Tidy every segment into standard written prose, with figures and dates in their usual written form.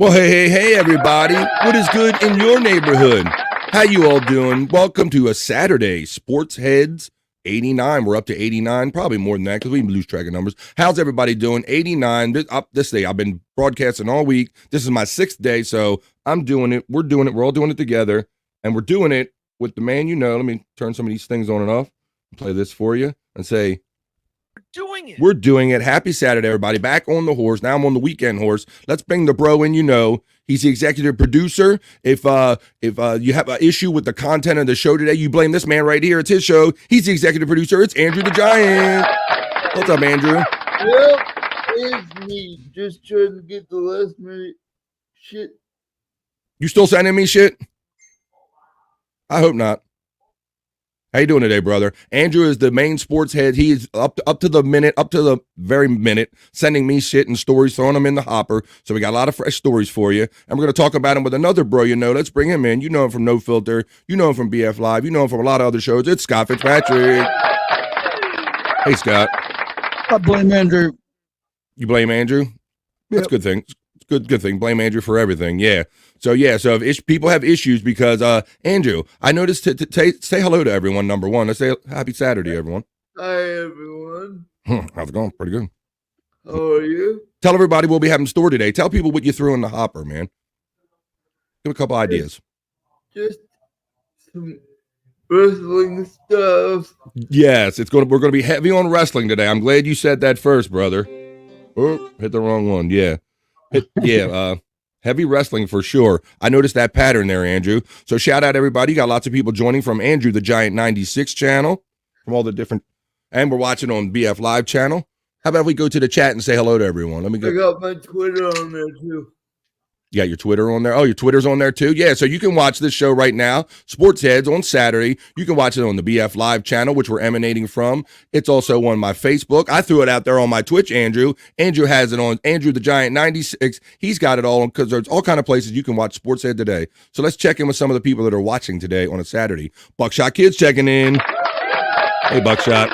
Well, hey, everybody. What is good in your neighborhood? How you all doing? Welcome to a Saturday Sports Heads 89. We're up to 89, probably more than that because we lose track of numbers. How's everybody doing? 89. This day, I've been broadcasting all week. This is my 6th day, so I'm doing it. We're doing it. We're all doing it together, and we're doing it with the man you know. Let me turn some of these things on and off, play this for you, and say, We're doing it. Happy Saturday, everybody. Back on the horse. Now I'm on the weekend horse. Let's bring the bro in, you know. He's the executive producer. If you have an issue with the content of the show today, you blame this man right here. It's his show. He's the executive producer. It's Andrew the Giant. What's up, Andrew? Well, it's me. Just trying to get the last minute shit. You still sending me shit? I hope not. How you doing today, brother? Andrew is the main sports head. He is up to the very minute, sending me shit and stories, throwing them in the hopper. So we got a lot of fresh stories for you. And we're going to talk about him with another bro you know. Let's bring him in. You know him from No Filter. You know him from BF Live. You know him from a lot of other shows. It's Scott Fitzpatrick. Hey, Scott. I blame Andrew. You blame Andrew? That's a good thing. Good thing. Blame Andrew for everything. Yeah. So if people have issues because Andrew, I noticed to say hello to everyone. Number one, let's say happy Saturday, everyone. Hi, everyone. How's it going? Pretty good. How are you? Tell everybody what we have in store today. Tell people what you threw in the hopper, man. Give a couple ideas. Just some wrestling stuff. Yes, we're gonna be heavy on wrestling today. I'm glad you said that first, brother. Oh, hit the wrong one. Yeah. Heavy wrestling for sure. I noticed that pattern there, Andrew. So shout out everybody. You got lots of people joining from Andrew the Giant 96 channel, from all the different, and we're watching on BF Live channel. How about we go to the chat and say hello to everyone? Let me go. I got my Twitter on there too. You got your Twitter on there? Oh, your Twitter's on there too? Yeah, so you can watch this show right now, Sports Heads, on Saturday. You can watch it on the BF Live channel, which we're emanating from. It's also on my Facebook. I threw it out there on my Twitch, Andrew. Andrew has it on Andrew the Giant 96. He's got it all because there's all kind of places you can watch Sports Head today. So let's check in with some of the people that are watching today on a Saturday. Buckshot Kid's checking in. Hey, Buckshot.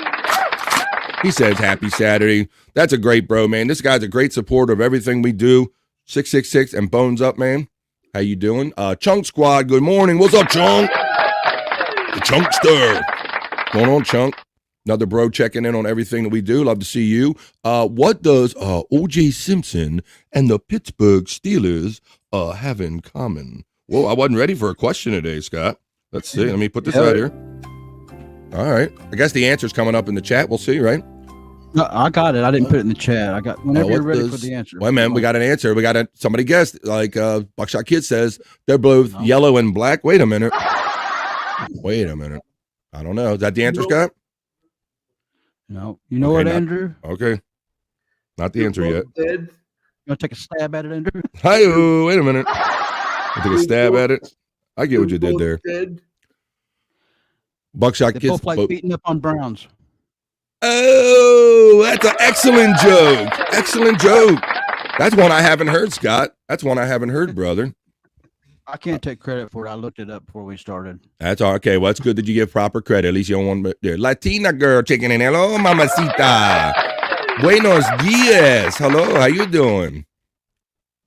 He says, happy Saturday. That's a great bro, man. This guy's a great supporter of everything we do. 666 and Bones up, man. How you doing? Chunk Squad, good morning. What's up, Chunk? The Chunkster. What's going on, Chunk? Another bro checking in on everything that we do. Love to see you. What does O.J. Simpson and the Pittsburgh Steelers have in common? Whoa, I wasn't ready for a question today, Scott. Let's see. Let me put this out here. All right. I guess the answer's coming up in the chat. We'll see, right? No, I got it. I didn't put it in the chat. I got whenever you're ready for the answer. Wait, man, we got an answer. We got somebody guessed. Like Buckshot Kid says, they're both yellow and black. Wait a minute. I don't know. Is that the answer, Scott? No. You know what, Andrew? Okay. Not the answer yet. You want to take a stab at it, Andrew? Hi, wait a minute. I take a stab at it. I get what you did there. Buckshot Kid. Both like beating up on Browns. Oh, that's an excellent joke. Excellent joke. That's one I haven't heard, Scott. That's one I haven't heard, brother. I can't take credit for it. I looked it up before we started. That's all. Okay, well, it's good that you give proper credit. At least you don't want there. Latina girl checking in. Hello, mamacita. Buenos dias. Hello, how you doing?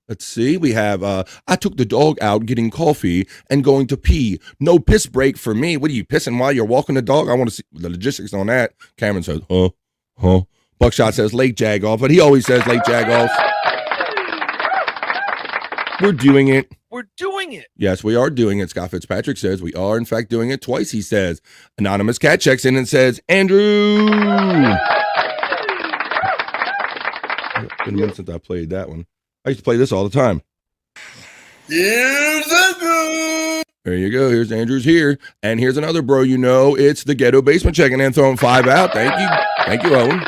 Let's see. We have, I took the dog out getting coffee and going to pee. No piss break for me. What are you pissing while you're walking the dog? I want to see the logistics on that. Cameron says, huh. Buckshot says late jag off, but he always says late jag off. We're doing it. Yes, we are doing it. Scott Fitzpatrick says we are, in fact, doing it twice, he says. Anonymous Cat checks in and says, Andrew. It's been a minute since I played that one. I used to play this all the time. Here's Andrew. There you go. Here's Andrew's here. And here's another bro you know. It's the Ghetto Basement checking in, throwing 5 out. Thank you. Thank you, Owen.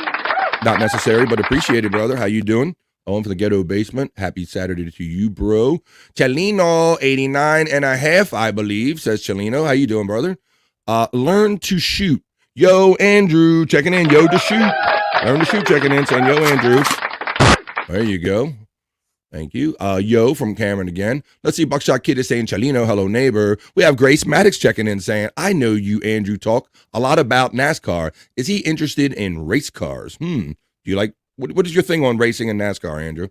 Not necessary, but appreciated, brother. How you doing? Owen from the Ghetto Basement. Happy Saturday to you, bro. Chelino, 89 and a half, I believe, says Chelino. How you doing, brother? Learn to shoot. Yo, Andrew, checking in. Yo, to shoot. Learn to shoot, checking in, saying, yo, Andrew. There you go. Thank you. Yo from Cameron again. Let's see. Buckshot Kid is saying, Chalino, hello, neighbor. We have Grace Maddox checking in saying, I know you, Andrew, talk a lot about NASCAR. Is he interested in race cars? Do you like, what is your thing on racing and NASCAR, Andrew?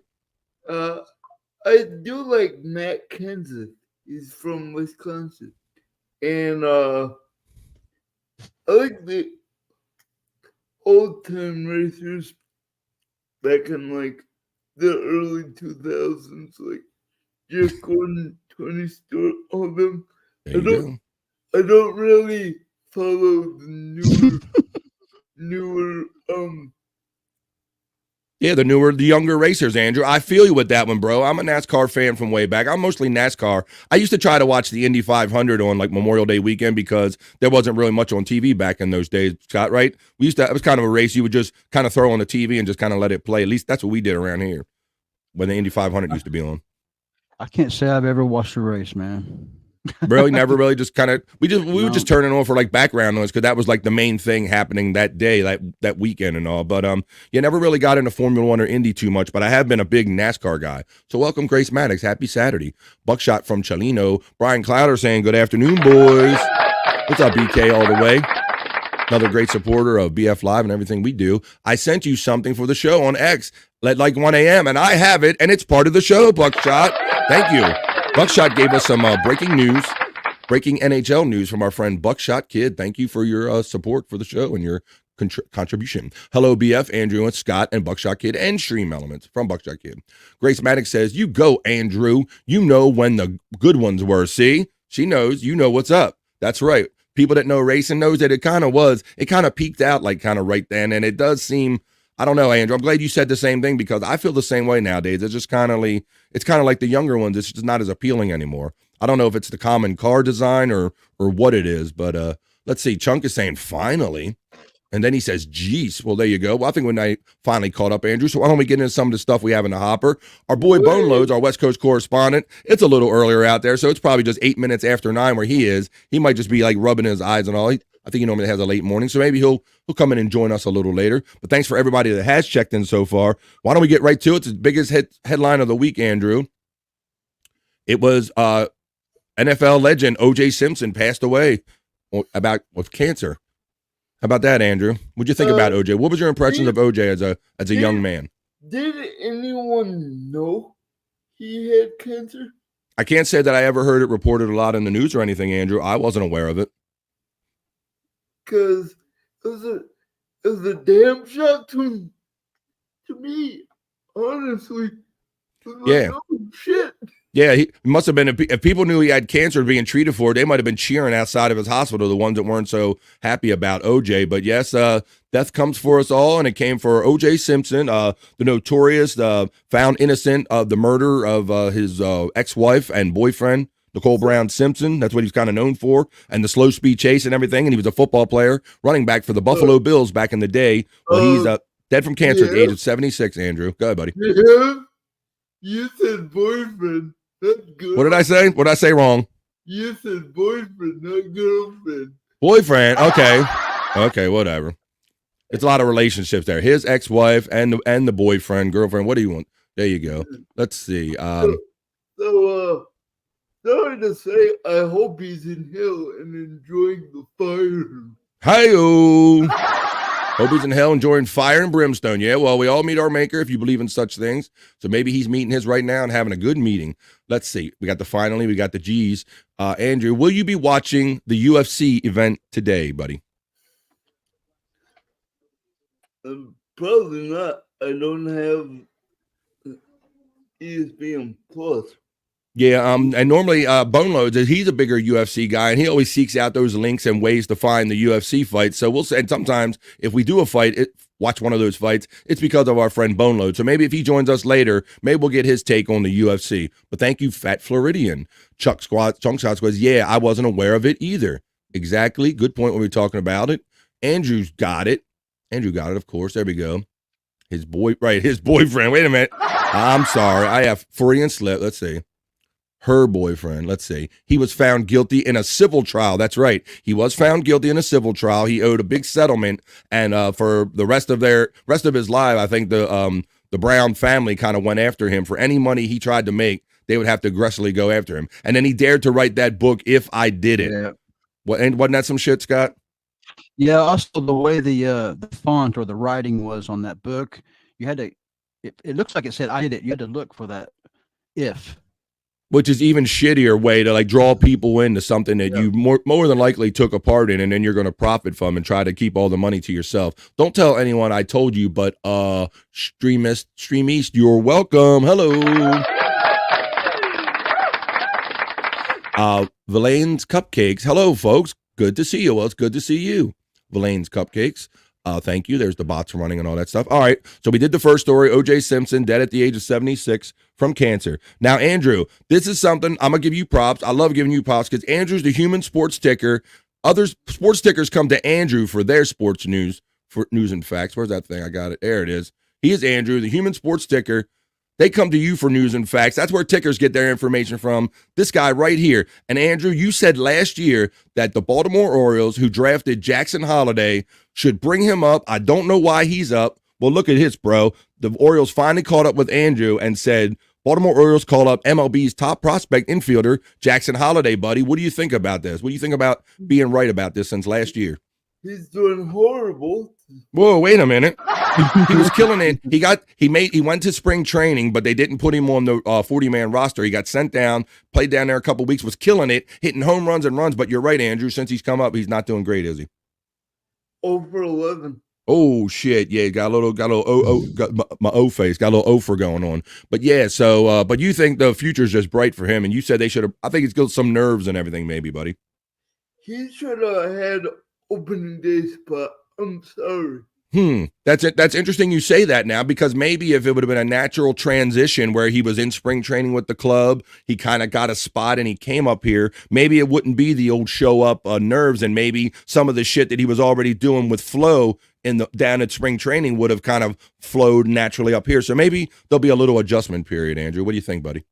I do like Matt Kenseth. He's from Wisconsin. And I like the old time racers back in like the early 2000s, like Jeff Gordon, Tony Stewart, all them. There you go. I don't really follow the newer Yeah, the younger racers, Andrew. I feel you with that one, bro. I'm a NASCAR fan from way back. I'm mostly NASCAR. I used to try to watch the Indy 500 on like Memorial Day weekend because there wasn't really much on TV back in those days, Scott, right? It was kind of a race you would just kind of throw on the TV and just kind of let it play. At least that's what we did around here when the Indy 500 used to be on. I can't say I've ever watched a race, man. Really, never really. Just kind of we would just turn it on for like background noise because that was like the main thing happening that day, that weekend and all. But you never really got into Formula One or Indy too much. But I have been a big NASCAR guy. So welcome, Grace Maddox. Happy Saturday. Buckshot from Chalino. Brian Clowder saying good afternoon, boys. What's up, BK? All the way. Another great supporter of BF Live and everything we do. I sent you something for the show on X at like 1 a.m. and I have it, and it's part of the show, Buckshot. Thank you. Buckshot gave us some breaking NHL news from our friend Buckshot Kid. Thank you for your support for the show and your contribution. Hello, BF, Andrew, and Scott, and Buckshot Kid, and Stream Elements from Buckshot Kid. Grace Maddox says, you go, Andrew. You know when the good ones were. See? She knows. You know what's up. That's right. People that know racing knows that it kind of peaked out like kind of right then, and it does seem, I don't know, Andrew. I'm glad you said the same thing because I feel the same way nowadays. It's just kind of like the younger ones. It's just not as appealing anymore. I don't know if it's the common car design or what it is, but let's see. Chunk is saying finally, and then he says, "Geez." Well, there you go. Well, I think when I finally caught up, Andrew. So why don't we get into some of the stuff we have in the hopper? Our boy Boneloads, our West Coast correspondent. It's a little earlier out there, so it's probably just 8 minutes after 9 where he is. He might just be like rubbing his eyes and all. I think he normally has a late morning, so maybe he'll come in and join us a little later. But thanks for everybody that has checked in so far. Why don't we get right to it? It's the biggest headline of the week, Andrew. It was NFL legend O.J. Simpson passed away with cancer. How about that, Andrew? What'd you think about O.J.? What was your impressions of O.J. as a young man? Did anyone know he had cancer? I can't say that I ever heard it reported a lot in the news or anything, Andrew. I wasn't aware of it. Because it was a damn shock to me, honestly. Yeah. Like, oh, shit. Yeah, he must have been, if people knew he had cancer being treated for it, they might have been cheering outside of his hospital, the ones that weren't so happy about OJ. But yes, death comes for us all, and it came for OJ Simpson, the notorious, found innocent of the murder of his ex-wife and boyfriend, Nicole Brown Simpson. That's what he's kind of known for, and the slow speed chase and everything. And he was a football player, running back for the Buffalo Bills back in the day. Well, he's dead from cancer at the age of 76, Andrew. Go ahead, buddy. Yeah, you said boyfriend. What did I say? What did I say wrong? You said boyfriend, not girlfriend. Boyfriend. Okay, whatever. It's a lot of relationships there. His ex-wife and the boyfriend, girlfriend. What do you want? There you go. Let's see. So, sorry to say, I hope he's in hell and enjoying the fire. Hi-yo. Hope he's in hell enjoying fire and brimstone. Yeah, well, we all meet our maker if you believe in such things. So maybe he's meeting his right now and having a good meeting. Let's see. We got we got the G's. Andrew, will you be watching the UFC event today, buddy? Probably not. I don't have ESPN Plus. Yeah, and normally Boneloads, he's a bigger UFC guy, and he always seeks out those links and ways to find the UFC fights. So we'll say, and sometimes if we do a fight, watch one of those fights, it's because of our friend Boneloads. So maybe if he joins us later, maybe we'll get his take on the UFC. But thank you, Fat Floridian. Chunk Shot goes, yeah, I wasn't aware of it either. Exactly. Good point when we were talking about it. Andrew's got it. Andrew got it, of course. There we go. His boyfriend. Wait a minute. I'm sorry. I have Freudian slip. Let's see. Her boyfriend, let's see. He was found guilty in a civil trial. That's right. He was found guilty in a civil trial. He owed a big settlement, and for the rest of his life, I think the Brown family kind of went after him for any money he tried to make. They would have to aggressively go after him. And then he dared to write that book, If I Did It. Yeah. And wasn't that some shit, Scott? Yeah. Also, the way the font or the writing was on that book, you had to. It looks like it said "I did it." You had to look for that. If. Which is even shittier way to like draw people into something that you more than likely took a part in, and then you're going to profit from and try to keep all the money to yourself. Don't tell anyone I told you, but Stream East, you're welcome. Hello. Villain's Cupcakes. Hello, folks. Good to see you. Well, it's good to see you. Villain's Cupcakes. Thank you. There's the bots running and all that stuff. All right. So we did the first story. O.J. Simpson dead at the age of 76 from cancer. Now, Andrew, this is something I'm going to give you props. I love giving you props because Andrew's the human sports ticker. Other sports tickers come to Andrew for their sports news, for news and facts. Where's that thing? I got it. There it is. He is Andrew, the human sports ticker. They come to you for news and facts. That's where tickers get their information from. This guy right here. And Andrew, you said last year that the Baltimore Orioles, who drafted Jackson Holliday, should bring him up. I don't know why he's up. Well, look at his, bro. The Orioles finally caught up with Andrew and said, Baltimore Orioles call up MLB's top prospect infielder, Jackson Holliday, buddy. What do you think about this? What do you think about being right about this since last year? He's doing horrible. Whoa, wait a minute. He was killing it. He went to spring training, but they didn't put him on the 40-man roster. He got sent down, played down there a couple weeks, was killing it, hitting home runs and runs. But you're right, Andrew. Since he's come up, he's not doing great, is he? Over 11. Oh shit! Yeah, got my O face, got a little O for going on. But yeah, so but you think the future's just bright for him, and you said they should have. I think he's got some nerves and everything, maybe, buddy. He should have had opening day spot. I'm sorry. That's it. That's interesting you say that now, because maybe if it would have been a natural transition where he was in spring training with the club, he kind of got a spot and he came up here, maybe it wouldn't be the old show up nerves, and maybe some of the shit that he was already doing with flow down at spring training would have kind of flowed naturally up here. So maybe there'll be a little adjustment period, Andrew. What do you think, buddy?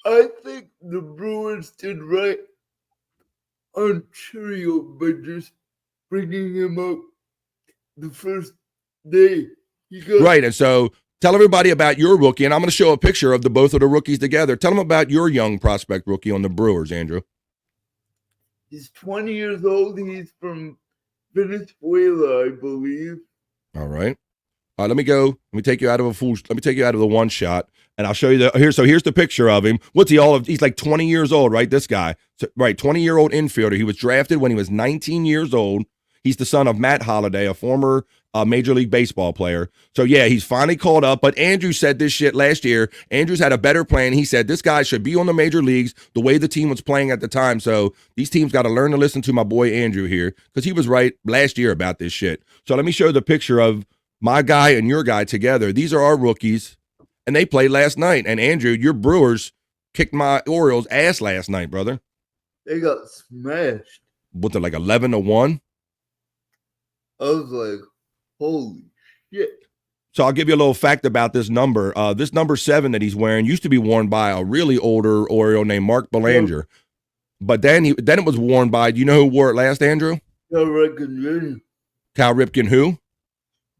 I think the Brewers did right on Cheerio by just bringing him up the first day. Right, and so tell everybody about your rookie, and I'm going to show a picture of both of the rookies together. Tell them about your young prospect rookie on the Brewers, Andrew. He's 20 years old. He's from Venezuela, I believe. All right. Let me take you out of the one shot, and I'll show you here's the picture of him. What's he he's like 20 years old, right? This guy. So, right, 20-year-old infielder. He was drafted when he was 19 years old. He's the son of Matt Holliday, a former Major League Baseball player. So, yeah, he's finally called up. But Andrew said this shit last year. Andrews had a better plan. He said this guy should be on the major leagues the way the team was playing at the time. So these teams got to learn to listen to my boy Andrew here, because he was right last year about this shit. So let me show you the picture of my guy and your guy together. These are our rookies, and they played last night. And Andrew, your Brewers kicked my Orioles' ass last night, brother. They got smashed. What, like 11-1? I was like, holy shit. So I'll give you a little fact about this number. This number 7 that he's wearing used to be worn by a really older Oriole named Mark Belanger. But then it was worn by, do you know who wore it last, Andrew? Cal Ripken Jr. Cal Ripken who?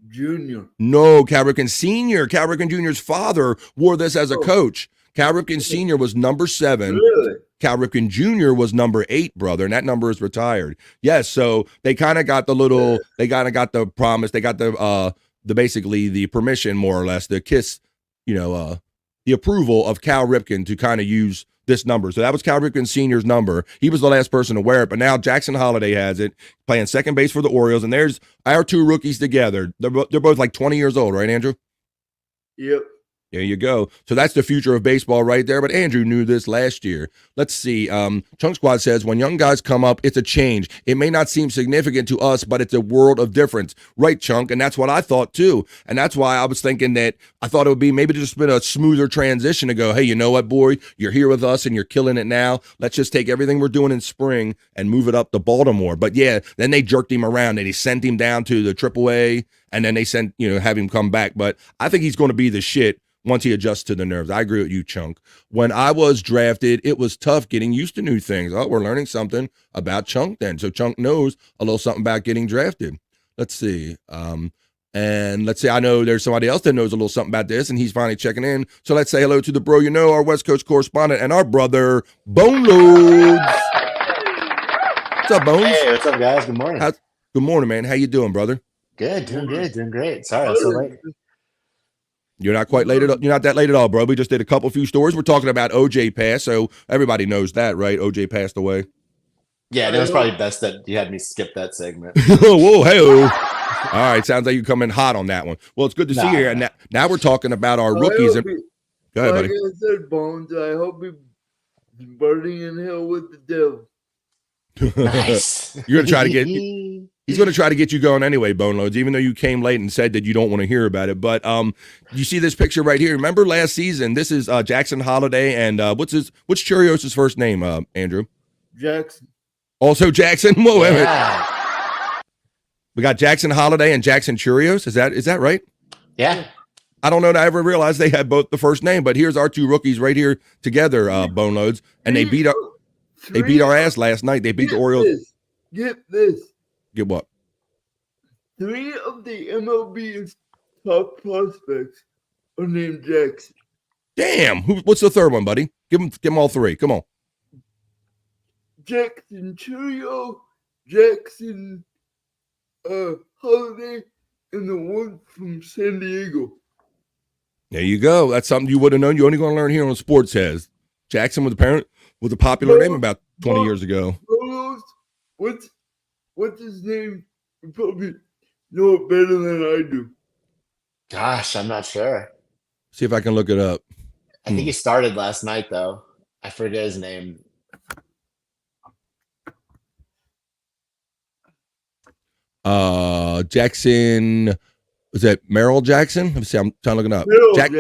Jr. No, Cal Ripken Sr. Cal Ripken Jr.'s father wore this as a coach. Cal Ripken Sr. was number 7. Really? Cal Ripken Jr. was number 8, brother, and that number is retired. Yes, so they kind of got the promise, they got the basically the permission, more or less, the kiss, the approval of Cal Ripken to kind of use this number. So that was Cal Ripken Sr.'s number. He was the last person to wear it, but now Jackson Holliday has it, playing second base for the Orioles, and there's our two rookies together. They're both like 20 years old, right, Andrew? Yep. There you go. So that's the future of baseball right there. But Andrew knew this last year. Let's see. Chunk Squad says, when young guys come up, it's a change. It may not seem significant to us, but it's a world of difference. Right, Chunk? And that's what I thought too. And that's why I was thinking that I thought it would be maybe just been a smoother transition to go, hey, you know what, boy? You're here with us and you're killing it now. Let's just take everything we're doing in spring and move it up to Baltimore. But yeah, then they jerked him around and he sent him down to the AAA, and then they have him come back. But I think he's going to be the shit once he adjusts to the nerves. I agree with you, Chunk. When I was drafted, it was tough getting used to new things. Oh, we're learning something about Chunk then. So Chunk knows a little something about getting drafted. Let's see. And let's say I know there's somebody else that knows a little something about this, and he's finally checking in. So let's say hello to the bro, our West Coast correspondent, and our brother, Boneloads. What's up, Bones? Hey, what's up, guys? Good morning. Good morning, man. How you doing, brother? Good, doing great. Sorry, I was so late. You're not quite late at all. You're not that late at all, bro. We just did a few stories. We're talking about OJ pass, so everybody knows that, right? OJ passed away. Yeah, and it was probably best that you had me skip that segment. Whoa, hey. All right, sounds like you come in hot on that one. Well, it's good to see you here. And now we're talking about our rookies. Go ahead, buddy. Like I said, Bones, I hope he's burning in hell with the devil. Nice. You're gonna try to get. He's going to try to get you going anyway, Boneloads, even though you came late and said that you don't want to hear about it. But you see this picture right here. Remember last season? This is Jackson Holiday and what's Cheerios' first name, Andrew? Jackson. Also Jackson. Whoa, Yeah. We got Jackson Holiday and Jackson Cheerios. Is that right? Yeah. I don't know that I ever realized they had both the first name, but here's our two rookies right here together, Boneloads, and they beat our ass last night. They beat the Orioles. Get this. Get what? 3 of the MLB's top prospects are named Jackson. Damn. What's the third one, buddy? Give them all 3. Come on. Jackson Cheerio, Jackson Holiday, and the one from San Diego. There you go. That's something you would have known. You're only going to learn here on Sports Heads. Jackson was a popular name about 20 years ago. What's his name? You probably know it better than I do. Gosh, I'm not sure. See if I can look it up. I think he started last night, though. I forget his name. Jackson. Was that Merrill Jackson? Let me see. I'm trying to look it up.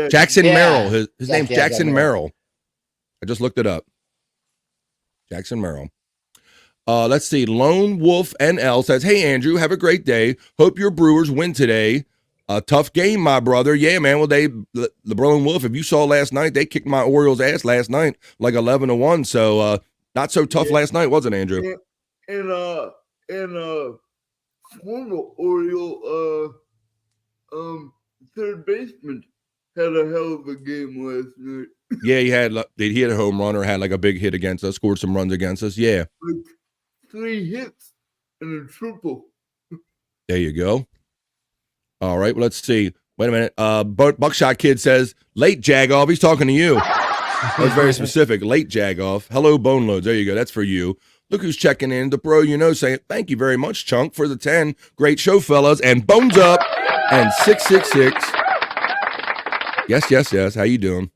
Jackson Yeah. Merrill. His name's Jackson Merrill. I just looked it up. Jackson Merrill. Let's see. Lone Wolf NL says, "Hey Andrew, have a great day. Hope your Brewers win today. A tough game, my brother. Yeah, man. Well, the Lone Wolf. If you saw last night, they kicked my Orioles' ass last night, like 11-1. So not so tough last night, was it, Andrew? And former Oriole third baseman had a hell of a game last night. Yeah, he had a home run or had like a big hit against us, scored some runs against us. Yeah, like 3 hits and a triple. There you go. All right, well, let's see. Wait a minute. Buckshot Kid says, late Jagoff. He's talking to you. That's very specific. Late Jagoff. Hello, Boneloads. There you go. That's for you. Look who's checking in. The bro, saying, thank you very much, Chunk, for the 10. Great show, fellas. And Bones Up and 666. Yes. How you doing?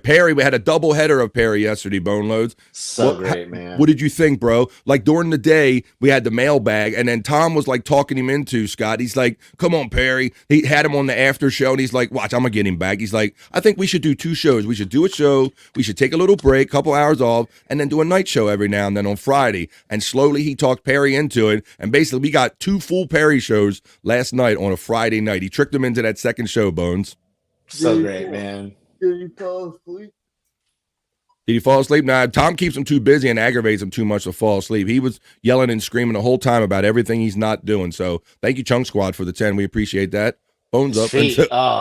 Perry, we had a double header of Perry yesterday, Boneloads. Great, man. What did you think, bro? Like during the day, we had the mailbag, and then Tom was like talking him into Scott. He's like, come on, Perry. He had him on the after show, and he's like, watch, I'm going to get him back. He's like, I think we should do 2 shows. We should do a show. We should take a little break, couple hours off, and then do a night show every now and then on Friday. And slowly he talked Perry into it, and basically we got 2 full Perry shows last night on a Friday night. He tricked him into that second show, Bones. So great, man. Did he fall asleep? Did he fall asleep? Nah, Tom keeps him too busy and aggravates him too much to fall asleep. He was yelling and screaming the whole time about everything he's not doing. So thank you, Chunk Squad, for the 10. We appreciate that. Bones up.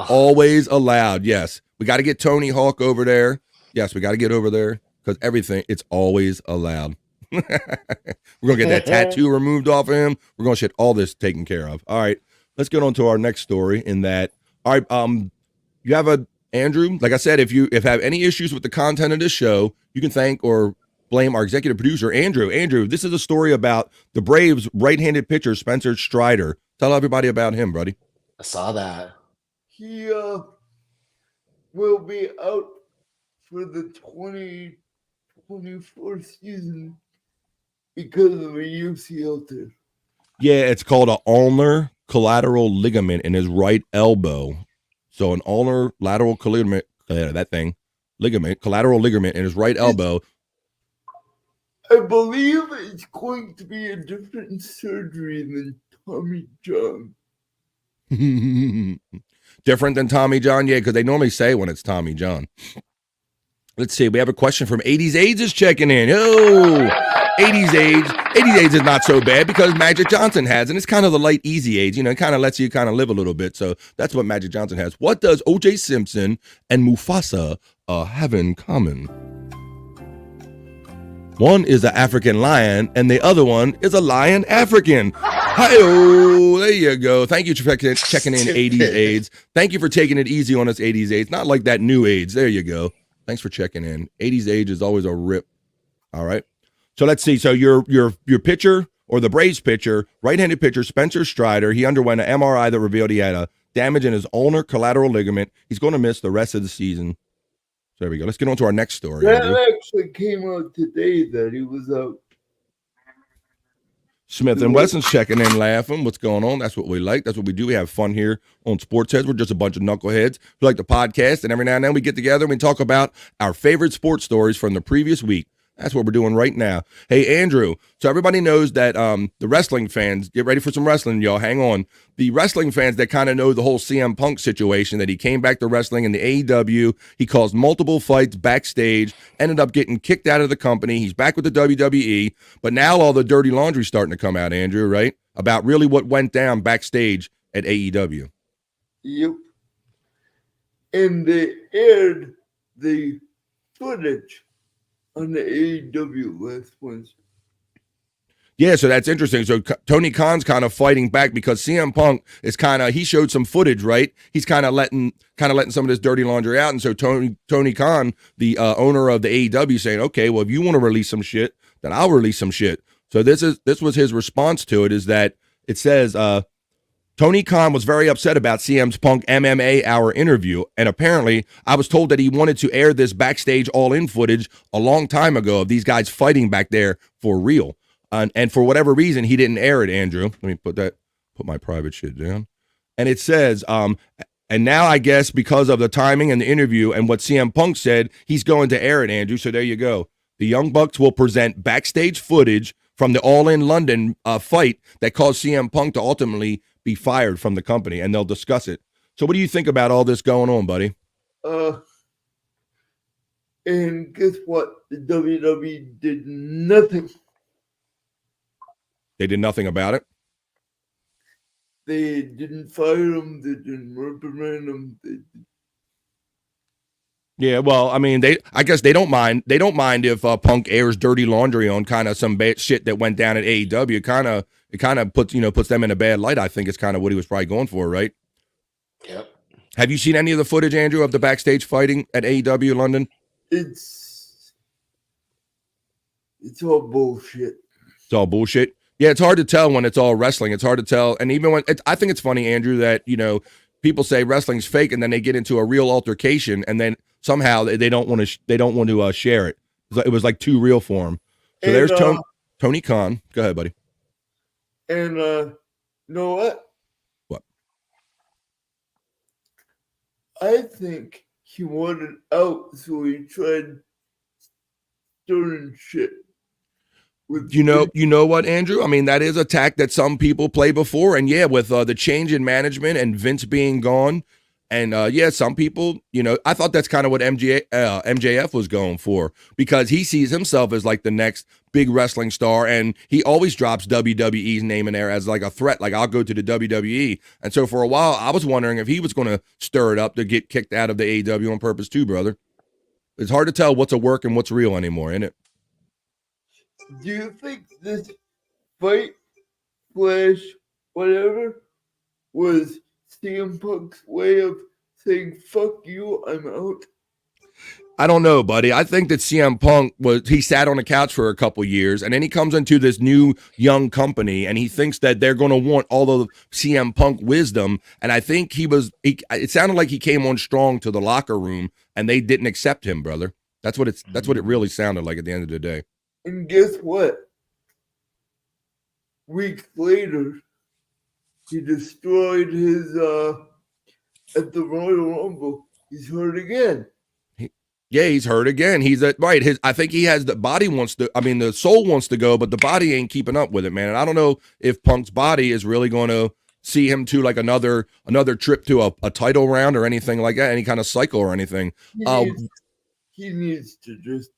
Always allowed. Yes. We got to get Tony Hawk over there. Yes, we got to get over there because it's always allowed. We're going to get that tattoo removed off of him. We're going to get all this taken care of. All right. Let's get on to our next story in that. All right. You have Andrew, like I said, if you have any issues with the content of this show, you can thank or blame our executive producer, Andrew. Andrew, this is a story about the Braves' right-handed pitcher, Spencer Strider. Tell everybody about him, buddy. I saw that. He will be out for the 2024 season because of a UCL tear. Yeah, it's called an ulnar collateral ligament in his right elbow. So an ulnar lateral ligament, collateral ligament in his right elbow. I believe it's going to be a different surgery than Tommy John. Different than Tommy John? Yeah, because they normally say when it's Tommy John. Let's see. We have a question from 80s AIDS is checking in. Oh, 80s AIDS. 80s AIDS is not so bad because Magic Johnson has, and it's kind of the light, easy AIDS. It kind of lets you kind of live a little bit. So that's what Magic Johnson has. What does O.J. Simpson and Mufasa have in common? One is an African lion, and the other one is a lion African. Hi-oh, there you go. Thank you for checking in 80s AIDS. Thank you for taking it easy on us 80s AIDS. Not like that new AIDS. There you go. Thanks for checking in. 80s AIDS is always a rip. All right. So let's see. So your pitcher, or the Braves pitcher, right-handed pitcher, Spencer Strider, he underwent an MRI that revealed he had a damage in his ulnar collateral ligament. He's going to miss the rest of the season. So there we go. Let's get on to our next story. That Andrew. actually came out today that he was out. Smith and Wesson's checking in, laughing. What's going on? That's what we like. That's what we do. We have fun here on Sports Heads. We're just a bunch of knuckleheads who like the podcast, and every now and then we get together and we talk about our favorite sports stories from the previous week. That's what we're doing right now. Hey, Andrew, so everybody knows that the wrestling fans, get ready for some wrestling, y'all. Hang on. The wrestling fans that kind of know the whole CM Punk situation, that he came back to wrestling in the AEW. He caused multiple fights backstage, ended up getting kicked out of the company. He's back with the WWE, but now all the dirty laundry's starting to come out, Andrew, right? About really what went down backstage at AEW. Yep. And they aired the footage on the AEW last Wednesday. Yeah, so that's interesting. So Tony Khan's kind of fighting back because CM Punk is he showed some footage, right? He's kind of letting some of this dirty laundry out. And so Tony Khan, the owner of the AEW, saying, okay, well, if you want to release some shit, then I'll release some shit. So this was his response to it, is that it says, Tony Khan was very upset about CM's Punk MMA Hour interview, and apparently I was told that he wanted to air this backstage all-in footage a long time ago of these guys fighting back there for real. And for whatever reason, he didn't air it, Andrew. Let me put my private shit down. And it says, and now I guess because of the timing and the interview and what CM Punk said, he's going to air it, Andrew. So there you go. The Young Bucks will present backstage footage from the All-In London fight that caused CM Punk to ultimately be fired from the company, and they'll discuss it. So what do you think about all this going on, buddy? And guess what? The WWE did nothing. They did nothing about it? They didn't fire him. They didn't reprimand him. Yeah, well, I mean, I guess they don't mind. They don't mind if Punk airs dirty laundry on kind of some bad shit that went down at AEW. It kind of puts them in a bad light. I think it's kind of what he was probably going for, right? Yep. Have you seen any of the footage, Andrew, of the backstage fighting at AEW London? It's all bullshit. It's all bullshit. Yeah, it's hard to tell when it's all wrestling. It's hard to tell, and even when I think it's funny, Andrew, that people say wrestling's fake, and then they get into a real altercation, and then somehow they don't want to share it. It was like too real for them. So and, there's Tony Khan. Go ahead, buddy. And you know what? What? I think he wanted out, so he tried stirring shit. You know what, Andrew? I mean, that is a tack that some people play before, and yeah, with the change in management and Vince being gone, and some people, I thought that's kind of what MJF was going for, because he sees himself as like the next big wrestling star, and he always drops WWE's name in there as like a threat, like I'll go to the WWE. And so for a while, I was wondering if he was going to stir it up to get kicked out of the AEW on purpose too, brother. It's hard to tell what's a work and what's real anymore, isn't it? Do you think this fight, flash, whatever, was CM Punk's way of saying, fuck you, I'm out? I don't know, buddy. I think that CM Punk he sat on the couch for a couple years, and then he comes into this new young company, and he thinks that they're going to want all of CM Punk wisdom. And I think it sounded like he came on strong to the locker room, and they didn't accept him, brother. That's what it really sounded like at the end of the day. And guess what? Weeks later, he destroyed his at the Royal Rumble. He's hurt again. He's hurt again. Right. I think he has the soul wants to go, but the body ain't keeping up with it, man. And I don't know if Punk's body is really going to see him to like another trip to a title round or anything like that, any kind of cycle or anything. He needs to just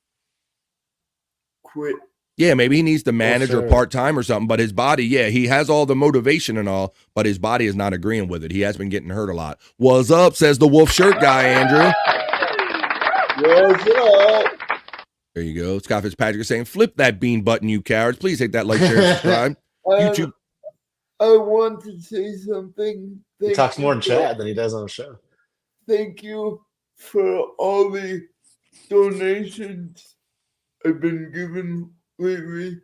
quit. Yeah, maybe he needs to manage or part-time or something, but his body, he has all the motivation and all, but his body is not agreeing with it. He has been getting hurt a lot. What's up, says the wolf shirt guy, Andrew. What's up? There you go. Scott Fitzpatrick is saying, flip that bean button, you cowards. Please hit that like, share, and subscribe. YouTube. I want to say something. He talks more in chat than he does on the show. Thank you for all the donations I've been given lately.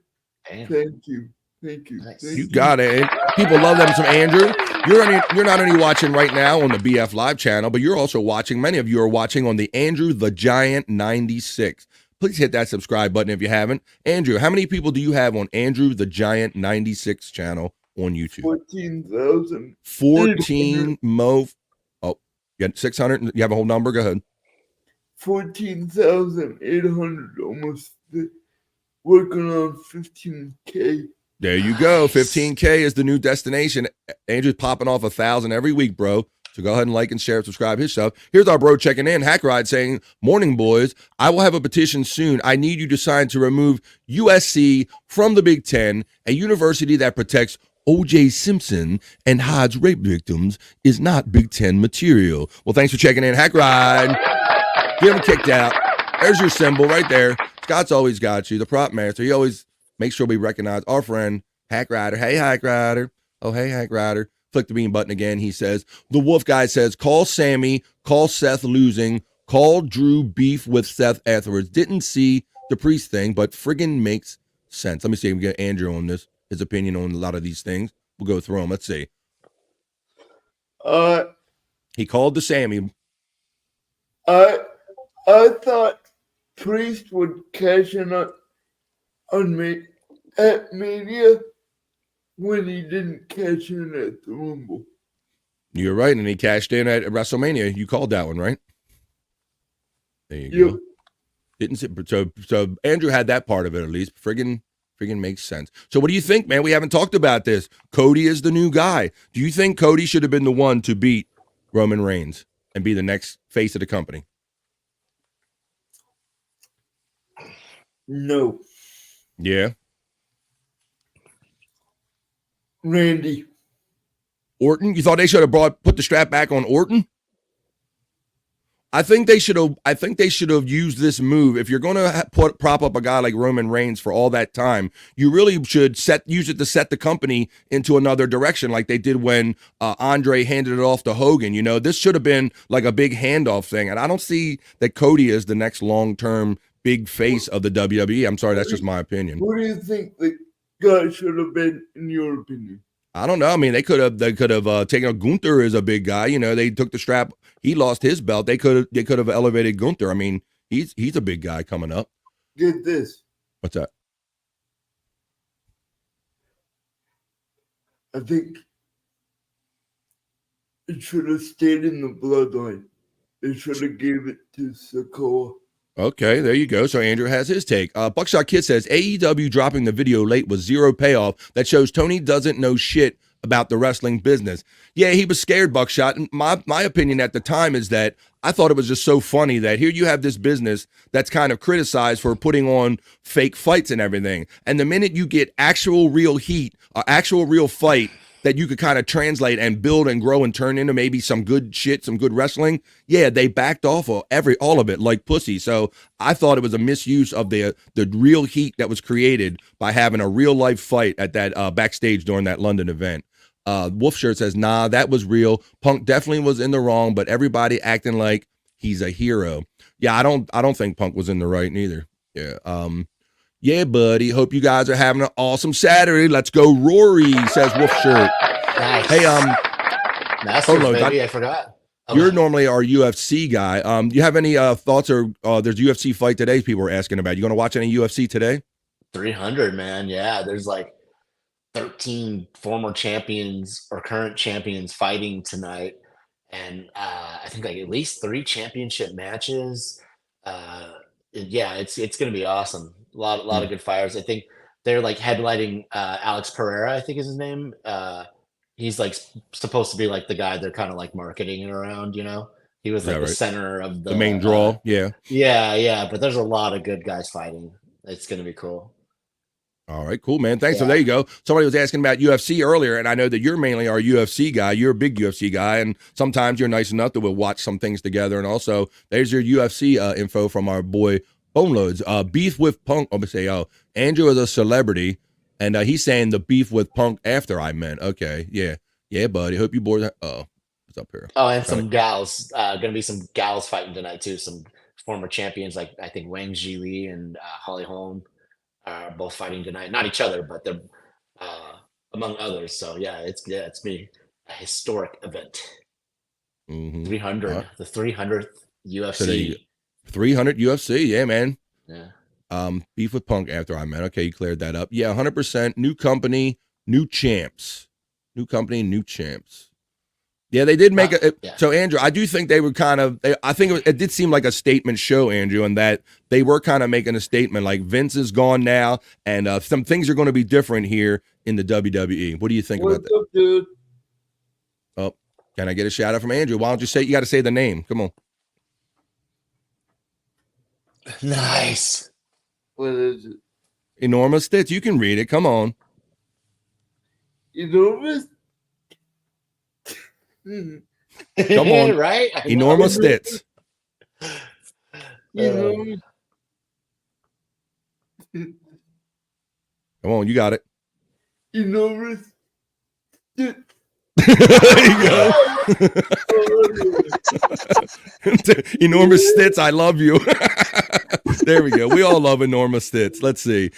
Damn. Thank you. Thank you. Nice. Thank You got it. People love them some Andrew. You're not only watching right now on the BF Live channel, but you're also watching. Many of you are watching on the Andrew the Giant 96. Please hit that subscribe button if you haven't. Andrew, how many people do you have on Andrew the Giant 96 channel on YouTube? 14,000. 14 mo. Oh, you got 600. You have a whole number. Go ahead. 14,800 almost. Working on 15K. There you go. 15K is the new destination. Andrew's popping off 1,000 every week, bro. So go ahead and like and share and subscribe his stuff. Here's our bro checking in. Hack Ride saying, morning, boys. I will have a petition soon. I need you to sign to remove USC from the Big Ten. A university that protects O.J. Simpson and hides rape victims is not Big Ten material. Well, thanks for checking in. Hack Ride. Get him kicked out. There's your symbol right there. Scott's always got you. The prop master. He always makes sure we recognize our friend, Hack Rider. Hey, Hack Rider. Oh, hey, Hack Rider. Click the bean button again. He says, the Wolf Guy says, call Sammy, call Seth losing, call Drew beef with Seth afterwards. Didn't see the Priest thing, but friggin' makes sense. Let me see if we get Andrew on this, his opinion on a lot of these things. We'll go through them. Let's see. He called the Sammy. I thought Priest would cash in on me at Mania when he didn't cash in at the Rumble. You're right, and he cashed in at WrestleMania. You called that one, right? There you go. Didn't see, so Andrew had that part of it at least. Friggin' makes sense. So what do you think, man? We haven't talked about this. Cody is the new guy. Do you think Cody should have been the one to beat Roman Reigns and be the next face of the company? No. Yeah. Randy. Orton? You thought they should have put the strap back on Orton? I think they should have used this move. If you're going to prop up a guy like Roman Reigns for all that time, you really should use it to set the company into another direction, like they did when Andre handed it off to Hogan. You know, this should have been like a big handoff thing, and I don't see that Cody is the next long-term big face of the WWE. I'm sorry, that's just my opinion. What do you think the guy should have been, in your opinion? I don't know. I mean, they could have taken Gunther as a big guy. You know, they took the strap. He lost his belt. They could have elevated Gunther. I mean, he's a big guy coming up. Get this. What's that? I think it should have stayed in the bloodline. They should have gave it to Sikoa. Okay, there you go. So Andrew has his take. Buckshot Kid says, AEW dropping the video late was zero payoff. That shows Tony doesn't know shit about the wrestling business. Yeah, he was scared, Buckshot. And my opinion at the time is that I thought it was just so funny that here you have this business that's kind of criticized for putting on fake fights and everything. And the minute you get actual real heat, actual real fight, that you could kind of translate and build and grow and turn into maybe some good shit, some good wrestling. Yeah, they backed off of all of it like pussy. So I thought it was a misuse of the real heat that was created by having a real life fight at that backstage during that London event. Wolf Shirt says, nah, that was real. Punk definitely was in the wrong, but everybody acting like he's a hero. Yeah, I don't think Punk was in the right neither. Yeah. Yeah, buddy. Hope you guys are having an awesome Saturday. Let's go, Rory, says Wolf Shirt. Nice. Hey, Masters, baby, I forgot. You're normally our UFC guy. Do you have any thoughts or there's a UFC fight today people are asking about? You going to watch any UFC today? 300, man. Yeah, there's like 13 former champions or current champions fighting tonight. And I think like at least 3 championship matches. Yeah, it's going to be awesome. A lot of good fighters. I think they're like headlighting Alex Pereira, I think is his name. He's like supposed to be like the guy they're kind of like marketing it around, you know. He was like the center of the main draw. Yeah. But there's a lot of good guys fighting. It's gonna be cool. All right, cool, man. Thanks. Yeah. So there you go. Somebody was asking about UFC earlier, and I know that you're mainly our UFC guy. You're a big UFC guy, and sometimes you're nice enough that we'll watch some things together. And also, there's your UFC info from our boy Boneloads. Beef with Punk. I'm gonna say, Andrew is a celebrity, and he's saying the beef with Punk after I meant. Okay, yeah, buddy. Hope you boys. What's up here? Oh, and some gals. Gonna be some gals fighting tonight too. Some former champions, like I think Wang Zhili and Holly Holm, are both fighting tonight. Not each other, but they're among others. So it's me. A historic event. 300, the 300th UFC. 300 UFC, yeah, man. Yeah. Beef with Punk after I met. Okay, you cleared that up. Yeah, 100%. New company, new champs. New company, new champs. Yeah, they did make So, Andrew, I do think they were kind of. I think it did seem like a statement show, Andrew, and that they were kind of making a statement. Like Vince is gone now, and some things are going to be different here in the WWE. What do you think about that? What's up, dude? Oh, can I get a shout out from Andrew? Why don't you say? You got to say the name. Come on. Nice. What is it? Enormous Stitch. You can read it. Come on. Enormous? Come on. Right? Enormous Stitch. Enormous. Come on, you got it. Enormous. There you go. Enormous Stitz, I love you. There we go. We all love Enormous Stitz. Let's see.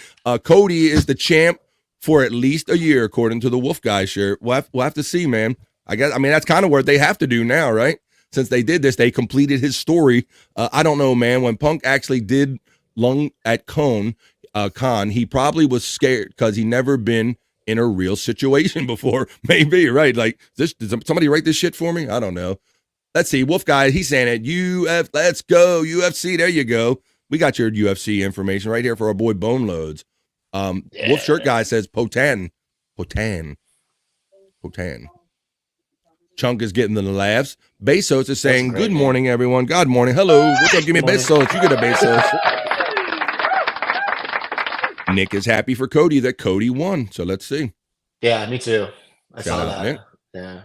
Cody is the champ for at least a year, according to the Wolf Guy shirt. We'll have to see, man. I mean, that's kind of what they have to do now, right? Since they did this, they completed his story. I don't know, man. When Punk actually did Lung at Con, he probably was scared because he never been in a real situation before. Maybe, right? Like, did somebody write this shit for me? I don't know. Let's see. Wolf Guy, he's saying it. Let's go. UFC. There you go. We got your UFC information right here for our boy Boneloads. Wolf Shirt Guy says Potan. Chunk is getting the laughs. Bezos is saying, great, good man. morning, everyone. God morning. Hello. What's up? Give me a Bezos. You get a Bezos. Nick is happy for Cody that Cody won. So let's see. Yeah, me too. I Shout saw out, that. Nick. Yeah.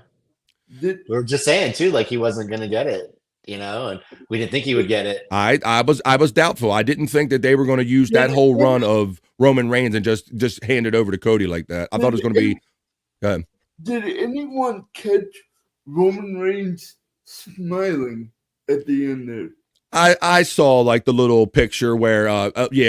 We were just saying too, like he wasn't gonna get it, and we didn't think he would get it. I was doubtful. I didn't think that they were going to use that whole run of Roman Reigns and just hand it over to Cody like that. I thought it was going to be. Go ahead. Did anyone catch Roman Reigns smiling at the end there? I saw like the little picture where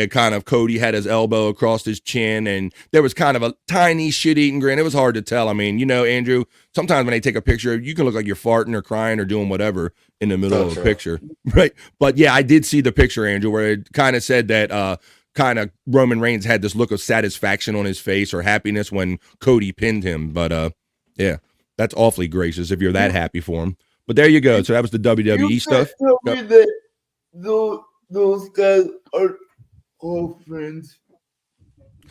kind of Cody had his elbow across his chin and there was kind of a tiny shit-eating grin. It was hard to tell. I mean, Andrew, sometimes when they take a picture, you can look like you're farting or crying or doing whatever in the middle of a picture, right? But yeah, I did see the picture, Andrew, where it kind of said that kind of Roman Reigns had this look of satisfaction on his face or happiness when Cody pinned him. But yeah, that's awfully gracious if you're that happy for him. But there you go. So that was the WWE stuff. Tell me that those guys are all friends.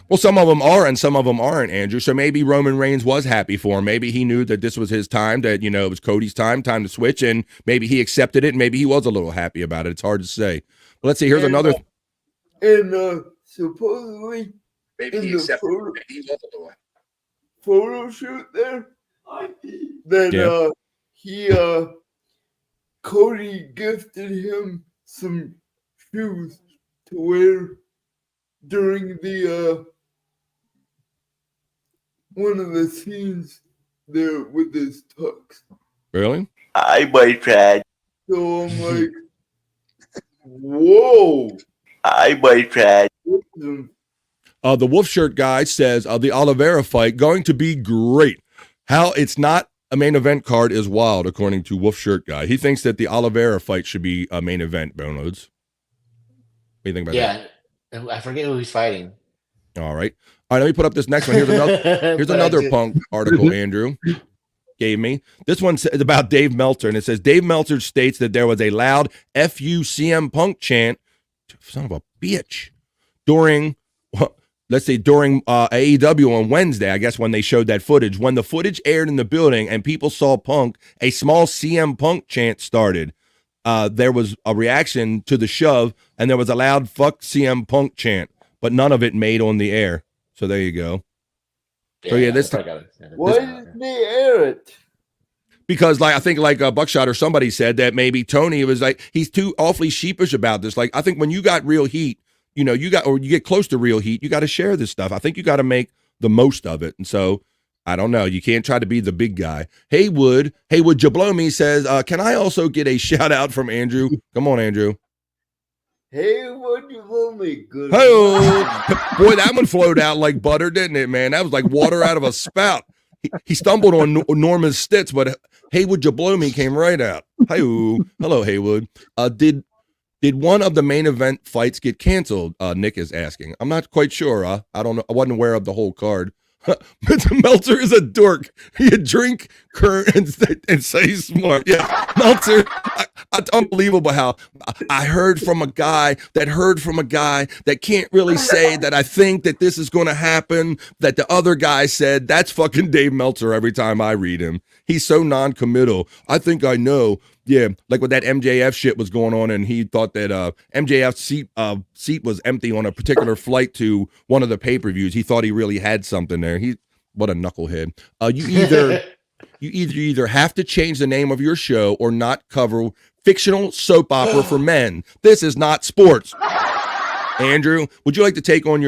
Well, some of them are and some of them aren't, Andrew. So maybe Roman Reigns was happy for him. Maybe he knew that this was his time, that, it was Cody's time to switch, and maybe he accepted it, and maybe he was a little happy about it. It's hard to say. But let's see. Here's another. And supposedly Maybe in he the accepted it. Maybe he was a little happy. photo shoot there, that Cody gifted him some shoes to wear during the one of the scenes there with his tux. Really? I boyfriend. So I'm like, whoa. I boyfriend. The Wolf Shirt Guy says the Oliveira fight going to be great. How it's not a main event card is wild, according to Wolf Shirt Guy. He thinks that the Oliveira fight should be a main event, Boneloads. What do you think about that? Yeah, I forget who he's fighting. All right, let me put up this next one. Here's another Punk article Andrew gave me. This one's about Dave Meltzer, and it says Dave Meltzer states that there was a loud "Fu CM Punk" chant, son of a bitch, during AEW on Wednesday, I guess when they showed that footage. When the footage aired in the building and people saw Punk, a small CM Punk chant started. There was a reaction to the shove, and there was a loud "fuck CM Punk" chant, but none of it made on the air. So there you go. Why didn't they air it? Because like I think like Buckshot or somebody said that maybe Tony was like he's too awfully sheepish about this. Like I think when you got real heat, you get close to real heat, you got to share this stuff. I think you got to make the most of it. And so I don't know. You can't try to be the big guy. Haywood Jablomi says, can I also get a shout out from Andrew? Come on, Andrew. Hey, what you want me? Good. Boy, that one flowed out like butter, didn't it, man? That was like water out of a spout. He stumbled on Norman's stitch, but Haywood Jablomi came right out. Hello, Haywood. Did one of the main event fights get canceled? Nick is asking. I'm not quite sure. I don't know. I wasn't aware of the whole card. Meltzer is a dork. He drink current and say smart. Yeah, Meltzer. It's unbelievable how I heard from a guy that can't really say that I think that this is going to happen, that the other guy said. That's fucking Dave Meltzer every time I read him. He's so non-committal. I think I know. Yeah, like with that MJF shit was going on, and he thought that MJF's seat was empty on a particular flight to one of the pay-per-views. He thought he really had something there. What a knucklehead. You either have to change the name of your show or not cover fictional soap opera for men. This is not sports. Andrew, would you like to take on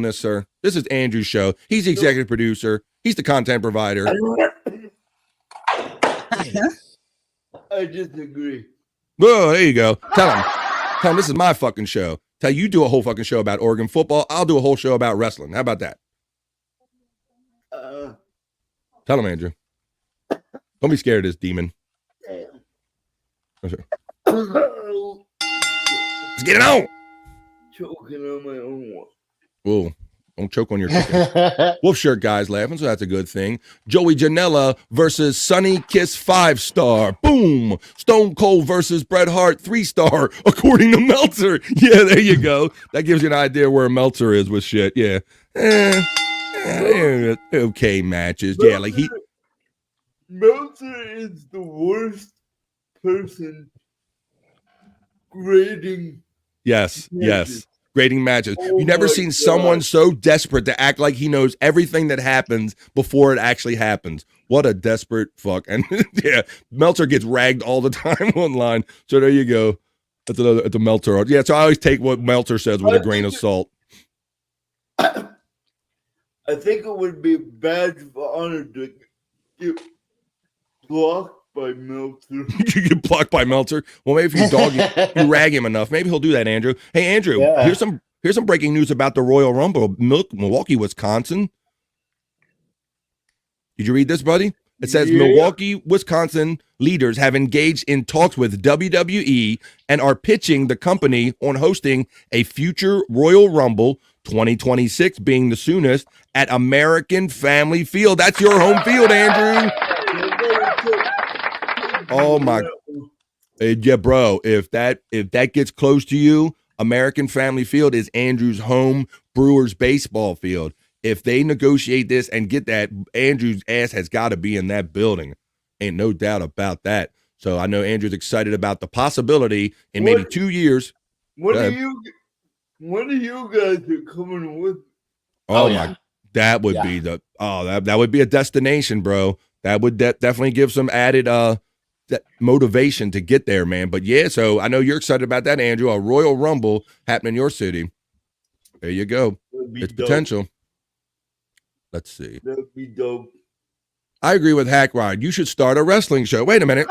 this, sir? This is Andrew's show. He's the executive producer. He's the content provider. I disagree. Oh, there you go. Tell him this is my fucking show. Tell you do a whole fucking show about Oregon football. I'll do a whole show about wrestling. How about that? Tell him, Andrew. Don't be scared of this demon. Let's get it on. Choking on my own one. Whoa. Don't choke on your chicken. Wolf shirt guys laughing, so that's a good thing. Joey Janela versus Sonny Kiss 5-star. Boom. Stone Cold versus Bret Hart 3-star, according to Meltzer. Yeah, there you go. That gives you an idea where Meltzer is with shit. Yeah. Okay matches. Yeah, like Meltzer is the worst person grading. Yes. Grading matches. Oh You've never seen someone so desperate to act like he knows everything that happens before it actually happens. What a desperate fuck. And yeah, Meltzer gets ragged all the time online. So there you go. That's a Meltzer. Yeah, so I always take what Meltzer says with a grain of salt. I think it would be a badge of honor to get blocked by Meltzer. You get blocked by Meltzer. Well, maybe if you rag him enough, maybe he'll do that, Andrew. Hey, Andrew, here's some breaking news about the Royal Rumble. Milwaukee, Wisconsin. Did you read this, buddy? It says Milwaukee, Wisconsin leaders have engaged in talks with WWE and are pitching the company on hosting a future Royal Rumble 2026 being the soonest at American Family Field. That's your home field, Andrew. Oh my, yeah, bro. If that gets close to you, American Family Field is Andrew's home Brewers baseball field. If they negotiate this and get that, Andrew's ass has got to be in that building. Ain't no doubt about that. So I know Andrew's excited about the possibility in maybe 2 years. When are you guys are coming with? Oh my, that would be that would be a destination, bro. That would definitely give some added that motivation to get there, man. But yeah, so I know you're excited about that, Andrew. A Royal Rumble happening in your city. There you go. It's dope. Potential. Let's see. That'd be dope. I agree with Hack Ride. You should start a wrestling show. Wait a minute.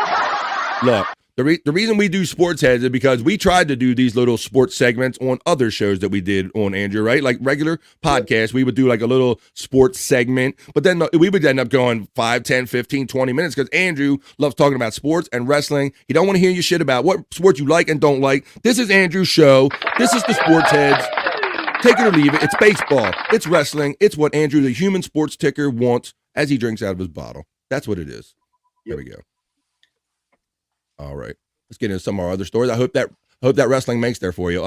Look, the reason we do Sports Heads is because we tried to do these little sports segments on other shows that we did on, Andrew, right? Like regular podcasts, we would do like a little sports segment, but then we would end up going 5, 10, 15, 20 minutes because Andrew loves talking about sports and wrestling. He don't want to hear you shit about what sports you like and don't like. This is Andrew's show. This is the Sports Heads. Take it or leave it. It's baseball. It's wrestling. It's what Andrew, the human sports ticker, wants as he drinks out of his bottle. That's what it is. There we go. All right. Let's get into some of our other stories. I hope that wrestling makes there for you.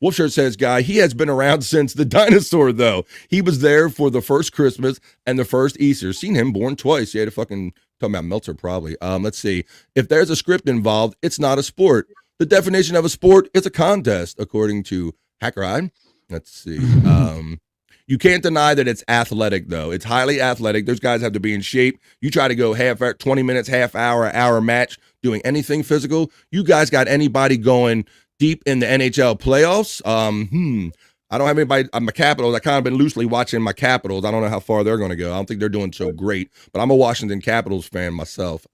Wolfshirt says, guy, he has been around since the dinosaur, though. He was there for the first Christmas and the first Easter. Seen him born twice. He had a fucking, talking about Meltzer probably. Let's see. If there's a script involved, it's not a sport. The definition of a sport is a contest, according to Hacker Eye. Let's see. You can't deny that it's athletic, though. It's highly athletic. Those guys have to be in shape. You try to go 20 minutes, half hour match doing anything physical. You guys got anybody going deep in the NHL playoffs? I don't have anybody. My Capitals. I kind of been loosely watching my Capitals. I don't know how far they're going to go. I don't think they're doing so great, but I'm a Washington Capitals fan myself.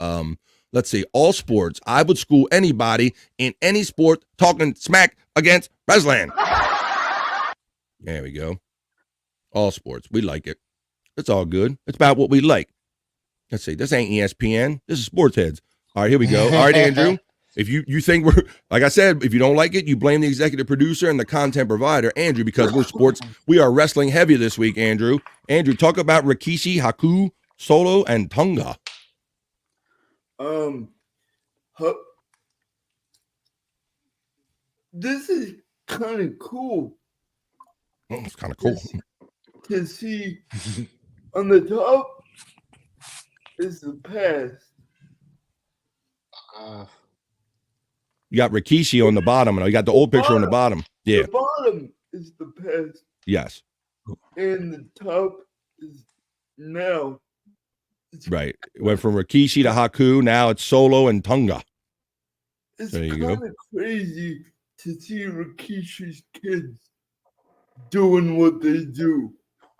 Let's see. All sports. I would school anybody in any sport talking smack against wrestling. There we go. All sports. We like it. It's all good. It's about what we like. Let's see. This ain't ESPN. This is Sports Heads. All right, here we go. All right, Andrew. If you think we're, like I said, if you don't like it, you blame the executive producer and the content provider, Andrew, because we're sports. We are wrestling heavy this week, Andrew. Andrew, talk about Rikishi, Haku, Solo, and Tonga. This is kind of cool. Oh, it's kind of cool. To see on the top is the past. You got Rikishi on the bottom, and you got the old picture on the bottom. Yeah. The bottom is the past. Yes. And the top is now. Right. It went from Rikishi to Haku. Now it's Solo and Tonga. It's there you kind go. of crazy to see Rikishi's kids doing what they do.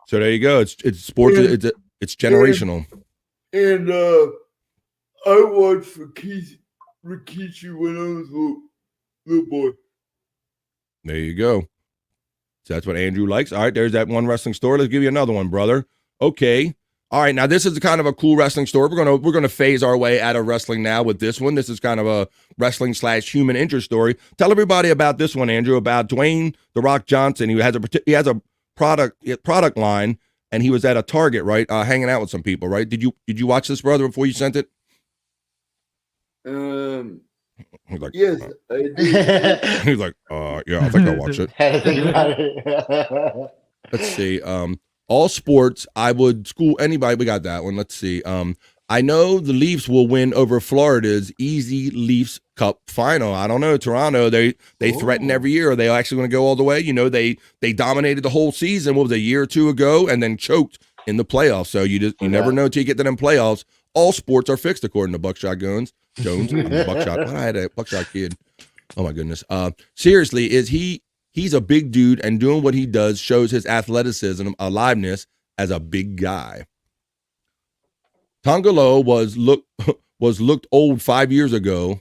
So there you go. It's sports. And, it's generational. And I watched Rikishi when I was a little boy. There you go. So that's what Andrew likes. All right, there's that one wrestling story. Let's give you another one, brother. Okay. All right, now this is kind of a cool wrestling story. We're gonna phase our way out of wrestling now with this one. This is kind of a wrestling / human interest story. Tell everybody about this one, Andrew, about Dwayne "The Rock" Johnson. He has a product line, and he was at a Target, right, hanging out with some people, right? Did you watch this, brother, before you sent it? He's like, yes, I did. He's like, yeah, I think I'll watch it. Let's see. All sports, I would school anybody. We got that one. Let's see. I know the Leafs will win over Florida's easy Leafs Cup final. I don't know. Toronto, they threaten every year. Are they actually going to go all the way? You know, they dominated the whole season. What was it, a year or two ago, and then choked in the playoffs. So you never know till you get to them playoffs. All sports are fixed, according to Buckshot Jones. Buckshot. I had a Buckshot kid. Oh my goodness. Seriously, he's a big dude, and doing what he does shows his athleticism, aliveness as a big guy. Tongalo was looked old 5 years ago.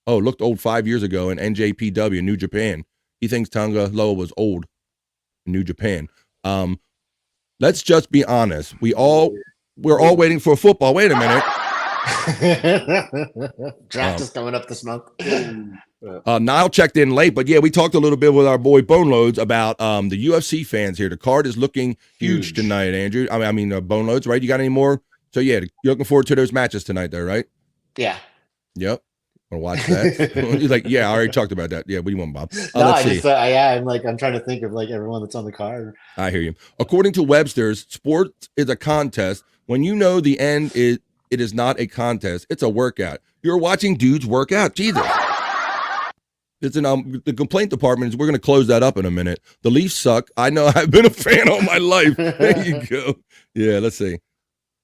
Oh, looked old 5 years ago in NJPW, New Japan. He thinks Tongalo was old in New Japan. Let's just be honest. We're all waiting for football. Wait a minute. Draft is coming up this month. Niall checked in late, but yeah, we talked a little bit with our boy Boneloads about the UFC fans here. The card is looking huge tonight, Andrew. I mean, Boneloads, right? You got any more? So yeah, you're looking forward to those matches tonight, there, right? Yeah. Yep. Want to watch that? He's like, yeah, I already talked about that. Yeah, what do you want, Bob? No, I'm trying to think of like everyone that's on the card. I hear you. According to Webster's, sports is a contest. When you know the end it is not a contest, it's a workout. You're watching dudes work out. Jesus. It's the complaint department is we're going to close that up in a minute. The Leafs suck. I know. I've been a fan all my life. There you go. Yeah, let's see.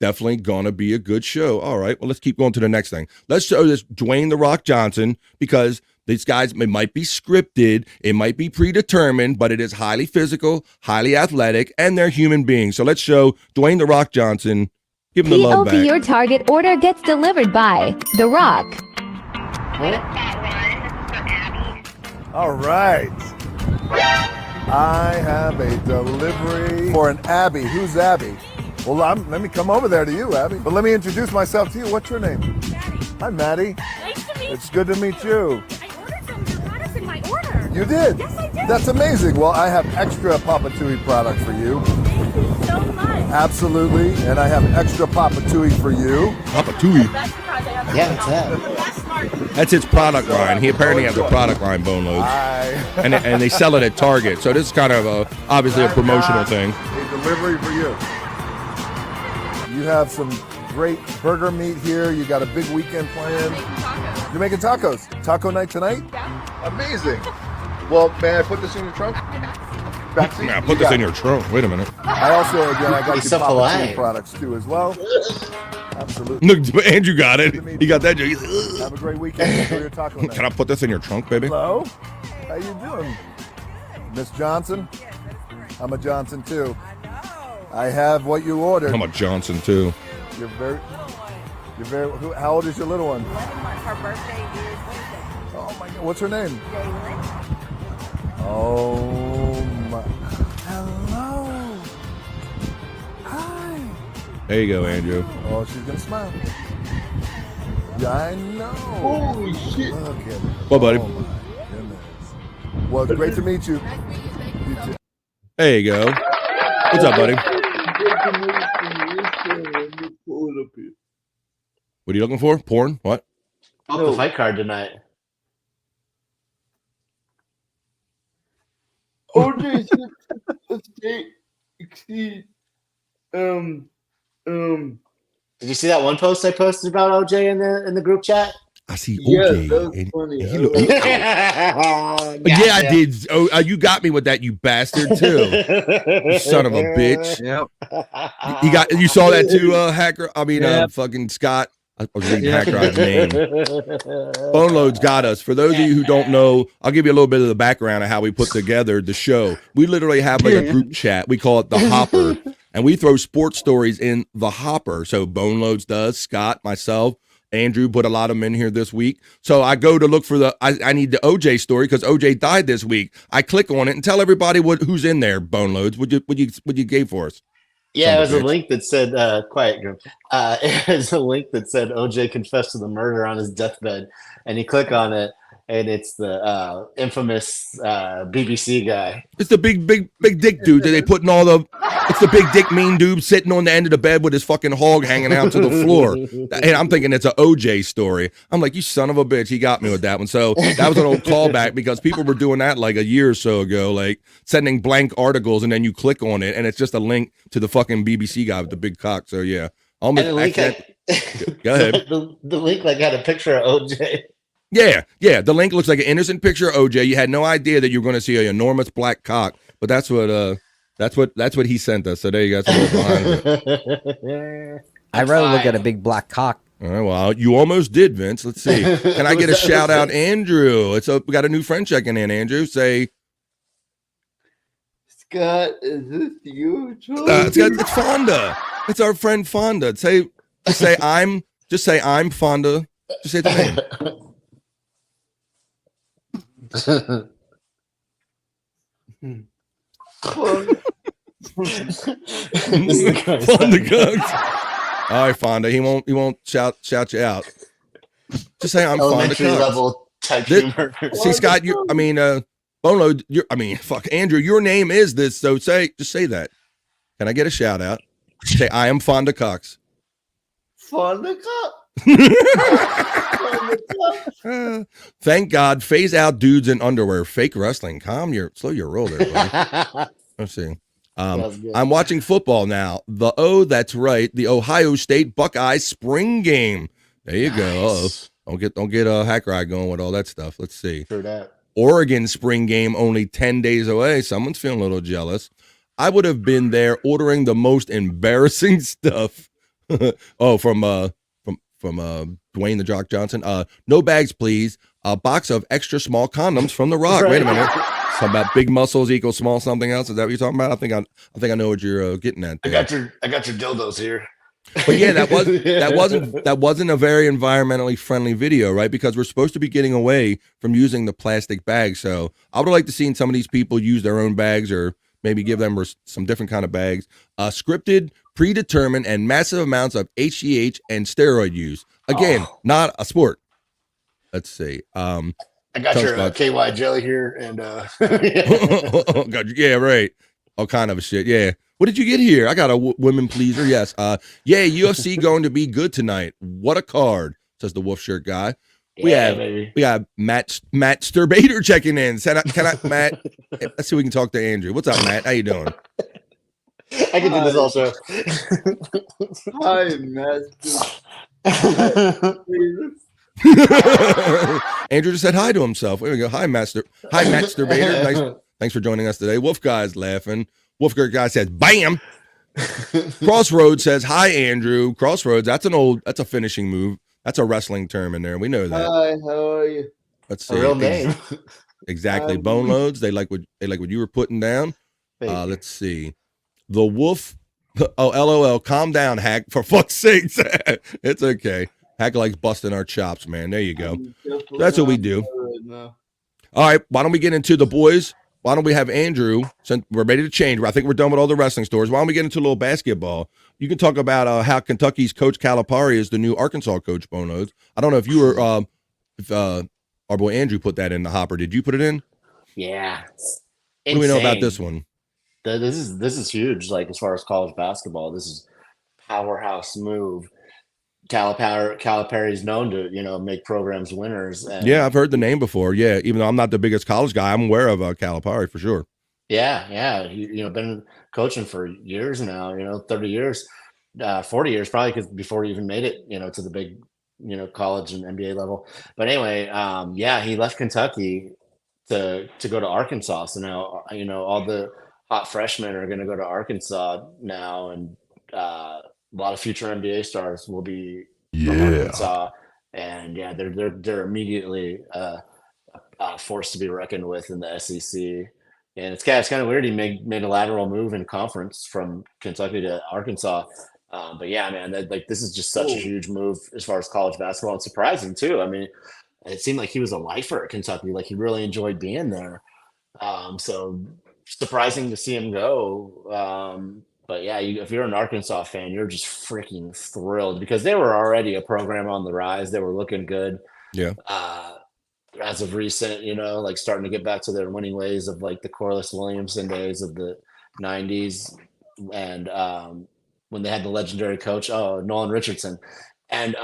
Definitely going to be a good show. All right. Well, let's keep going to the next thing. Let's show this Dwayne "The Rock" Johnson, because these guys, it might be scripted, it might be predetermined, but it is highly physical, highly athletic, and they're human beings. So let's show Dwayne "The Rock" Johnson. Give him the love back. Your target order gets delivered by The Rock. All right. I have a delivery for an Abby. Who's Abby? Well, let me come over there to you, Abby. But let me introduce myself to you. What's your name? Maddie. Hi, Maddie. Nice to meet you. It's good to meet you. I ordered some products in my order. You did? Yes, I did. That's amazing. Well, I have extra Papa Tui product for you. Thank you so much. Absolutely. And I have extra Papa Tui for you. Papa Tui. That's surprise I have. Yeah, what's that? That's his product line. He apparently has a product line, Boneloads. And they sell it at Target. So this is kind of obviously a promotional thing. A delivery for you. You have some great burger meat here. You got a big weekend planned. You're making tacos. Taco night tonight? Yeah. Amazing. Well, may I put this in your trunk? Backseat? Now You put this got in it. your trunk. Wait a minute. I also, again, I got He's you so Papa polite. Chew products too as well. Absolutely. Look, Andrew got it. He got that. Have a great weekend. Enjoy your taco night. Can I put this in your trunk, baby? Hello? How you doing? Miss Johnson? I'm a Johnson too. I have what you ordered. I'm a Johnson too. You're very, how old is your little one? 11 months. Her birthday is Wednesday. Oh my God, what's her name? Jalen. Oh my, hello. Hi. There you go, Andrew. Oh, she's gonna smile. Yeah, I know. Holy shit. Look at it. Well, buddy. Oh my goodness. Well, it's great to meet you. You too. There you go. What's up, buddy? What are you looking for? Porn? What? Oh, the fight card tonight. OJ State exceed Did you see that one post I posted about OJ in the group chat? I see yeah, OJ. that was and funny. he look- Yeah, yeah, I did. Oh, you got me with that, you bastard, too. You son of a bitch. Yep. You saw that too, Hacker? I mean, Yep. fucking Scott. I was reading Yeah. Hacker's name. Boneloads got us. For those of you who don't know, I'll give you a little bit of the background of how we put together the show. We literally have like a group chat. We call it the Hopper, and we throw sports stories in the Hopper. So Boneloads does, Scott, myself, Andrew put a lot of them in here this week. So I go to look for I need the OJ story because OJ died this week. I click on it and tell everybody who's in there. Boneloads, would you gave for us? Yeah, it was a bitch. link that said, quiet group. It was a link that said OJ confessed to the murder on his deathbed. And you click on it, and it's the infamous BBC guy. It's the big dick dude that they put in all the. It's the big dick mean dude sitting on the end of the bed with his fucking hog hanging out to the floor. And I'm thinking it's an OJ story. I'm like, you son of a bitch. He got me with that one. So that was an old callback because people were doing that like a year or so ago, like sending blank articles and then you click on it and it's just a link to the fucking BBC guy with the big cock. So yeah, And the link, Go ahead. The link like had a picture of OJ. Yeah. The link looks like an innocent picture of OJ. You had no idea that you were going to see an enormous black cock, but that's what he sent us. So there you guys go behind it. I'd rather look at a big black cock. All right, well, you almost did, Vince. Let's see. Can I get a shout out, Andrew? We got a new friend checking in. Andrew, say. Scott, is this you? It's Fonda. It's our friend Fonda. Just say I'm Fonda. Just say the name. Fonda Cooks. All right, Fonda. He won't shout you out. Just say I'm Fonda Elementary Cooks. level type humor. See, Scott, Boneload, Andrew, your name is this, so just say that. Can I get a shout out? Say, I am Fonda Cox. Fonda Cup. Thank God, phase out dudes in underwear. Fake wrestling. Slow your roll there, buddy. Let's see. I'm watching football now. That's right. The Ohio State Buckeyes spring game. There you go. Don't get a hacker eye going with all that stuff. Let's see. True that. Oregon spring game only 10 days away. Someone's feeling a little jealous. I would have been there ordering the most embarrassing stuff. From Dwayne the Jock Johnson. No bags, please. A box of extra small condoms from The Rock. Right. Wait a minute. Something about big muscles equals small something else. Is that what you're talking about? I think I know what you're getting at there. I got your dildos here. But yeah, that wasn't a very environmentally friendly video, right? Because we're supposed to be getting away from using the plastic bags. So I would have liked to see some of these people use their own bags or maybe give them some different kind of bags. Scripted, predetermined, and massive amounts of HGH and steroid use. Again, not a sport. Let's see. I got your KY jelly here, and yeah, right. All kind of shit. Yeah. What did you get here? I got a women pleaser. Yes. UFC going to be good tonight. What a card, says the wolf shirt guy. We have Matt Sturbader checking in. Can I Matt? Let's see if we can talk to Andrew. What's up, Matt? How you doing? I can do this also. Hi, Master. Andrew just said hi to himself. There we go. Hi, Matt Sturbader. Thanks for joining us today. Wolf Guy's laughing. Wolf Guy says, bam. Crossroads says, hi, Andrew. Crossroads, that's a finishing move. That's a wrestling term in there. We know that. Hi, how are you? Let's see. A real name. Exactly. Boneloads. They like what you were putting down. Let's see. The Wolf. Oh, LOL. Calm down, Hack. For fuck's sake. It's okay. Hack likes busting our chops, man. There you go. That's what we do. All right. Why don't we get into the boys? Why don't we have Andrew, since we're ready to change? I think we're done with all the wrestling stories. Why don't we get into a little basketball? You can talk about how Kentucky's Coach Calipari is the new Arkansas coach, Bonos. I don't know if you were, if our boy Andrew put that in the hopper. Did you put it in? Yeah. What do we know about this one? This is huge. Like as far as college basketball, this is powerhouse move. Calipari's known to make programs winners. And yeah, I've heard the name before. Yeah, even though I'm not the biggest college guy, I'm aware of Calipari for sure. Yeah. Been coaching for years now. 30 years, 40 years probably, because before he even made it, to the big, college and NBA level. But anyway, he left Kentucky to go to Arkansas. So now, all the hot freshmen are going to go to Arkansas now, and a lot of future NBA stars will be from Arkansas, and they're immediately a force to be reckoned with in the SEC. And it's kind of weird he made a lateral move in conference from Kentucky to Arkansas. But yeah, man, this is just such a huge move as far as college basketball, and surprising too. I mean, it seemed like he was a lifer at Kentucky, like he really enjoyed being there. So surprising to see him go. But yeah, if you're an Arkansas fan, you're just freaking thrilled because they were already a program on the rise. They were looking good. Yeah. As of recent, like starting to get back to their winning ways of like the Corliss Williamson days of the 90s. And when they had the legendary coach, Nolan Richardson. And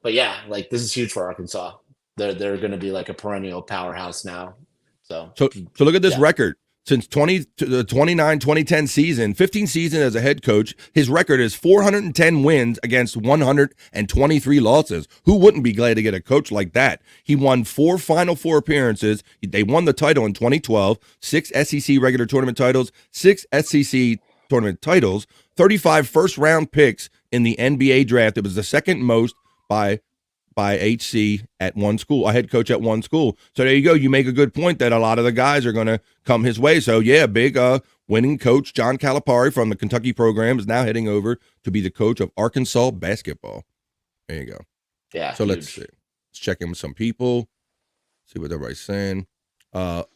but yeah, like this is huge for Arkansas. They're going to be like a perennial powerhouse now. So look at this record. Since the 2010 season, 15 season as a head coach, his record is 410 wins against 123 losses. Who wouldn't be glad to get a coach like that? He won 4 Final Four appearances. They won the title in 2012, 6 SEC regular tournament titles, 6 SEC tournament titles, 35 first-round picks in the NBA draft. It was the second most by HC at one school, a head coach at one school. So there you go. You make a good point that a lot of the guys are going to come his way. So yeah, big winning coach John Calipari from the Kentucky program is now heading over to be the coach of Arkansas basketball. There you go. Yeah. So let's see. Let's check in with some people. See what everybody's saying. I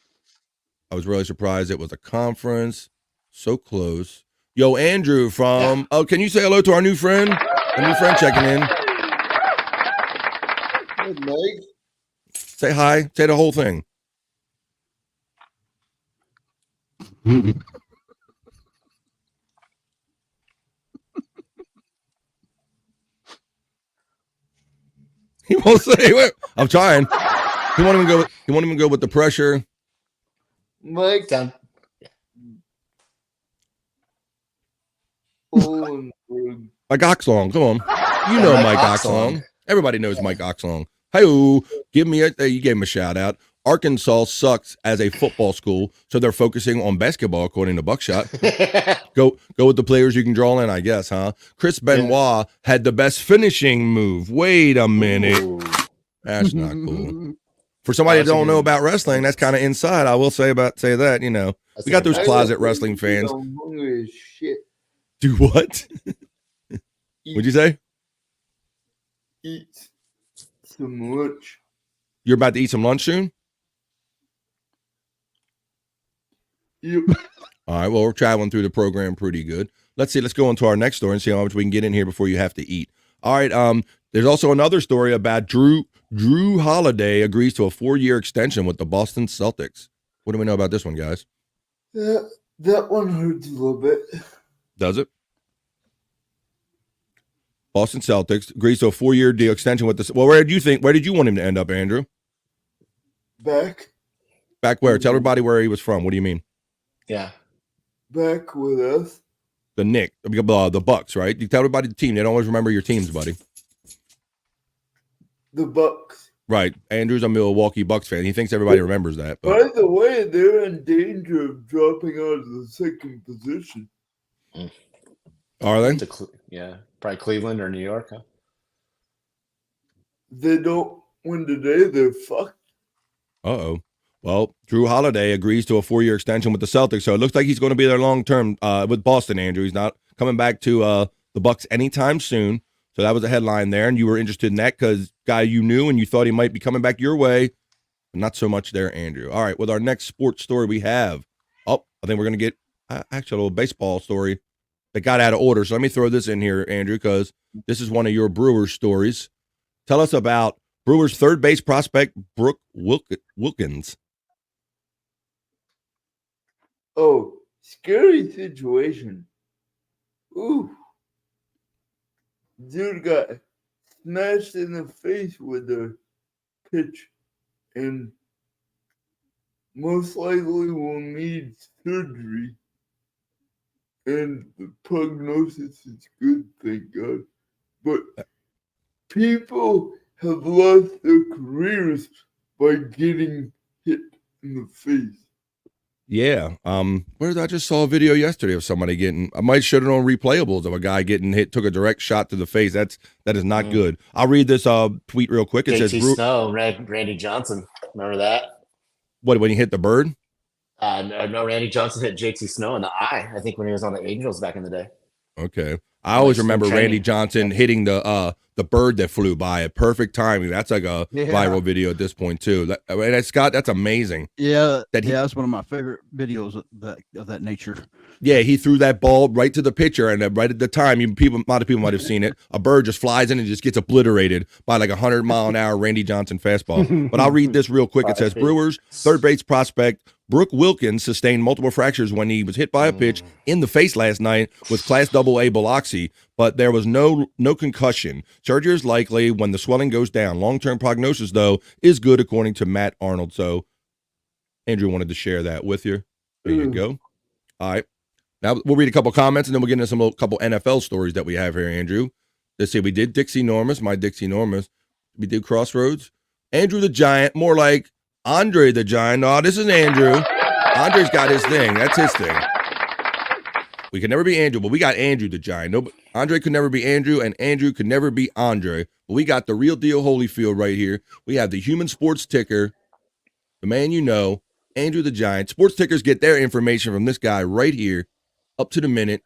was really surprised it was a conference. So close. Yo, Andrew from, can you say hello to our new friend? Our new friend checking in. Mike. Say hi. Say the whole thing. He won't say. Wait, I'm trying. He won't even go. He won't even go with the pressure. Mike. Down. Mike Oxlong. Come on. You know Mike Oxlong. Everybody knows Mike Oxlong. Hey-o, give me you gave him a shout out. Arkansas sucks as a football school, so they're focusing on basketball, according to Buckshot. Go with the players you can draw in, I guess, huh? Chris Benoit had the best finishing move. Wait a minute. Ooh. That's not cool. For somebody that don't know about wrestling, that's kind of inside. I will say that, we got those closet wrestling fans. I'm hungry as shit. Do what? What'd you say? Eat some lunch. You're about to eat some lunch soon? Yep. All right, well, we're traveling through the program pretty good. Let's go on to our next story and see how much we can get in here before you have to eat. All right, there's also another story about Drew Holiday agrees to a 4-year extension with the Boston Celtics. What do we know about this one, guys? That one hurts a little bit. Does it? Boston Celtics agrees to a 4-year deal extension with the. Well, where did you want him to end up, Andrew? Back where? Tell everybody where he was from. What do you mean? Yeah. Back with us. The Bucks, right? You tell everybody the team. They don't always remember your teams, buddy. The Bucks. Right. Andrew's a Milwaukee Bucks fan. He thinks everybody remembers that. But By the way, they're in danger of dropping out of the second position. are they? Yeah, probably Cleveland or New York. Huh? They don't win today, they're fucked. Uh-oh. Well, Drew Holiday agrees to a 4-year extension with the Celtics, so it looks like he's going to be there long-term with Boston, Andrew. He's not coming back to the Bucks anytime soon. So that was a headline there, and you were interested in that because guy you knew and you thought he might be coming back your way. But not so much there, Andrew. All right, with our next sports story we have, I think we're going to get actually a little baseball story that got out of order. So let me throw this in here, Andrew, because this is one of your Brewers stories. Tell us about Brewers third base prospect Brooke Wilkins. Oh, scary situation. Ooh. Dude got smashed in the face with a pitch and most likely will need surgery. And the prognosis is good, thank God. But people have lost their careers by getting hit in the face. Yeah. I just saw a video yesterday of somebody getting, I might show it on replayables of a guy getting hit, took a direct shot to the face. That is not good. I'll read this tweet real quick. It says Snow, Randy Johnson. Remember that? What, when he hit the bird? No, Randy Johnson hit JT Snow in the eye, I think, when he was on the Angels back in the day. Okay. I always remember Randy Johnson hitting the bird that flew by at perfect timing. That's like a viral video at this point too. Scott, that's amazing. Yeah, that's one of my favorite videos of that nature. Yeah, he threw that ball right to the pitcher, and right at the time, a lot of people might have seen it. A bird just flies in and just gets obliterated by like 100-mile-an-hour Randy Johnson fastball. But I'll read this real quick. It says Brewers third base prospect Brooke Wilkins sustained multiple fractures when he was hit by a pitch in the face last night with Class AA Biloxi, but there was no concussion. Surgery is likely when the swelling goes down. Long-term prognosis, though, is good, according to Matt Arnold. So Andrew wanted to share that with you. There you go. All right. Now we'll read a couple comments, and then we'll get into a couple NFL stories that we have here, Andrew. Let's see. We did Dixie Normus, my Dixie Normus. We did Crossroads. Andrew the Giant, more like Andre the Giant. No, this is Andrew. Andre's got his thing. That's his thing. We could never be Andrew, but we got Andrew the Giant. No, Andre could never be Andrew, and Andrew could never be Andre. But we got the real deal Holyfield right here. We have the human sports ticker, the man you know, Andrew the Giant. Sports tickers get their information from this guy right here, up to the minute.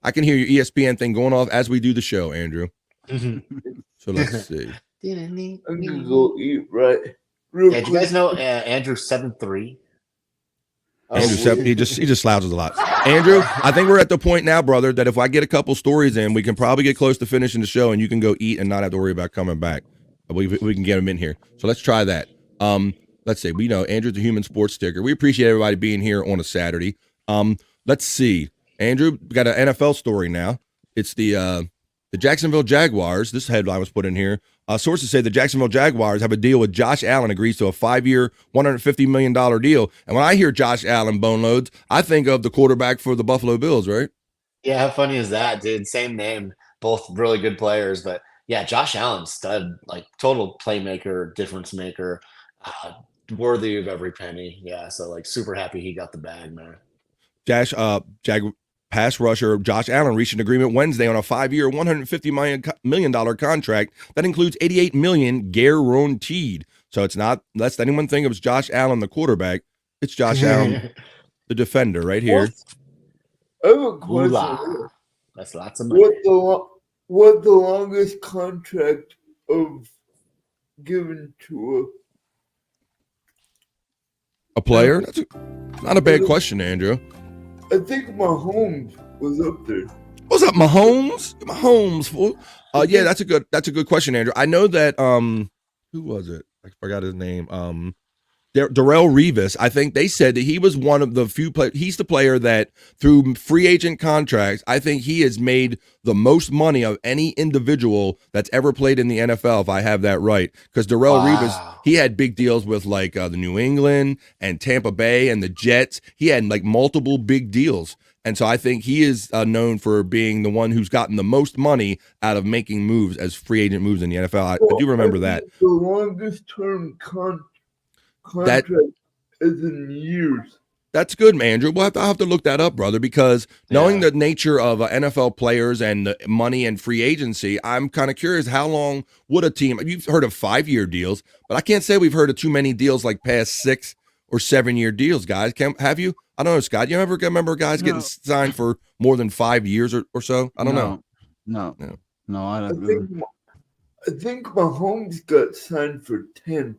I can hear your ESPN thing going off as we do the show, Andrew. So let's see. I'm gonna go eat right. Did you guys know Andrew's 7'3"? Andrew, he just slouches a lot. Andrew, I think we're at the point now, brother, that if I get a couple stories in, we can probably get close to finishing the show, and you can go eat and not have to worry about coming back. We can get him in here. So let's try that. Let's see. We know Andrew's the human sports sticker. We appreciate everybody being here on a Saturday. Let's see. Andrew, we got an NFL story now. It's the Jacksonville Jaguars. This headline was put in here. Sources say the Jacksonville Jaguars have a deal with Josh Allen, agrees to a 5-year, $150 million deal. And when I hear Josh Allen, Boneloads, I think of the quarterback for the Buffalo Bills, right? Yeah, how funny is that, dude? Same name, both really good players. But yeah, Josh Allen, stud, like total playmaker, difference maker, worthy of every penny. Yeah, so like super happy he got the bag, man. Pass rusher Josh Allen reached an agreement Wednesday on a 5-year, $150 million contract that includes $88 million guaranteed. So it's not, lest anyone think it was Josh Allen, the quarterback. It's Josh Allen, the defender, right here. I have a question. That's lots of money. What the longest contract of given to a player? That's not a bad question, Andrew. I think Mahomes was up there. What's up, Mahomes? Mahomes, fool. Yeah, that's a good question, Andrew. I know that who was it? I forgot his name. Darrelle Revis. I think they said that he was one of the few players. He's the player that through free agent contracts, I think he has made the most money of any individual that's ever played in the NFL, if I have that right. Because Darrelle Revis, he had big deals with like the New England and Tampa Bay and the Jets. He had like multiple big deals. And so I think he is known for being the one who's gotten the most money out of making moves as free agent moves in the NFL. I do remember that. The longest term contract is in years. That's good, Andrew. I'll have to look that up, brother, because knowing the nature of NFL players and the money and free agency, I'm kind of curious how long would a team, you've heard of 5-year deals, but I can't say we've heard of too many deals like past 6 or 7-year deals, guys. Have you? I don't know, Scott. You ever remember guys getting signed for more than 5 years or so? I don't know. No, I don't. I think Mahomes got signed for 10.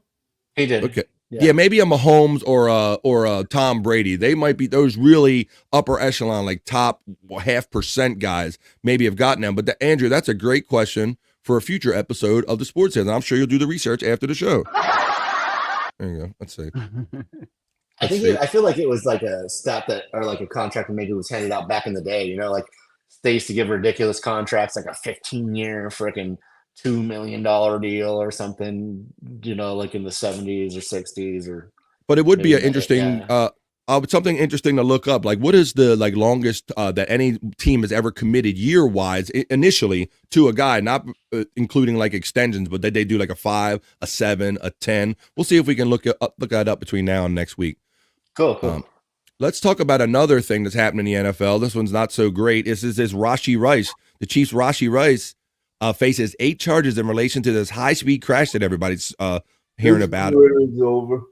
He did. Okay. Yeah, maybe a Mahomes or a Tom Brady. They might be those really upper echelon, like top 0.5% guys. Maybe have gotten them. But Andrew, that's a great question for a future episode of the Sports Heads. And I'm sure you'll do the research after the show. There you go. Let's see. I feel like it was like a stat that, or like a contract that maybe was handed out back in the day. You know, like they used to give ridiculous contracts, like a 15-year freaking $2 million deal or something. You know, like in the 70s or 60s, or. But it would be an interesting, something interesting to look up. Like, what is the longest that any team has ever committed year-wise initially to a guy, not including like extensions, but they do like a 5, a 7, a 10. We'll see if we can look that up between now and next week. Cool. Let's talk about another thing that's happening in the NFL. This one's not so great. This is Rashee Rice. The Chiefs' Rashee Rice faces 8 charges in relation to this high-speed crash that everybody's hearing about. It's over.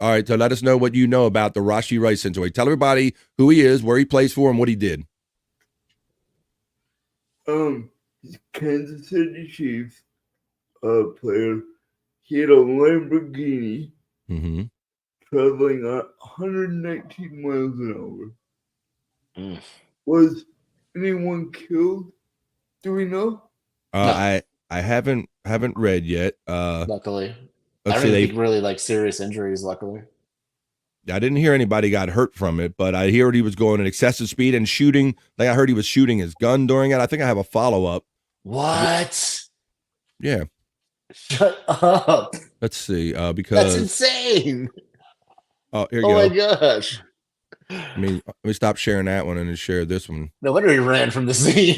All right, so let us know what you know about the Rashee Rice situation. Tell everybody who he is, where he plays for, and what he did. He's Kansas City Chiefs player. He had a Lamborghini traveling at 119 miles an hour. Was anyone killed? Do we know? No. I haven't read yet. Luckily. I don't think really like serious injuries, luckily. I didn't hear anybody got hurt from it, but I heard he was going at excessive speed and shooting. Like I heard he was shooting his gun during it. I think I have a follow-up. What? Yeah. Shut up. Let's see. Because that's insane. Oh, here you go. Oh my gosh. Let me stop sharing that one and then share this one. No wonder he ran from the scene.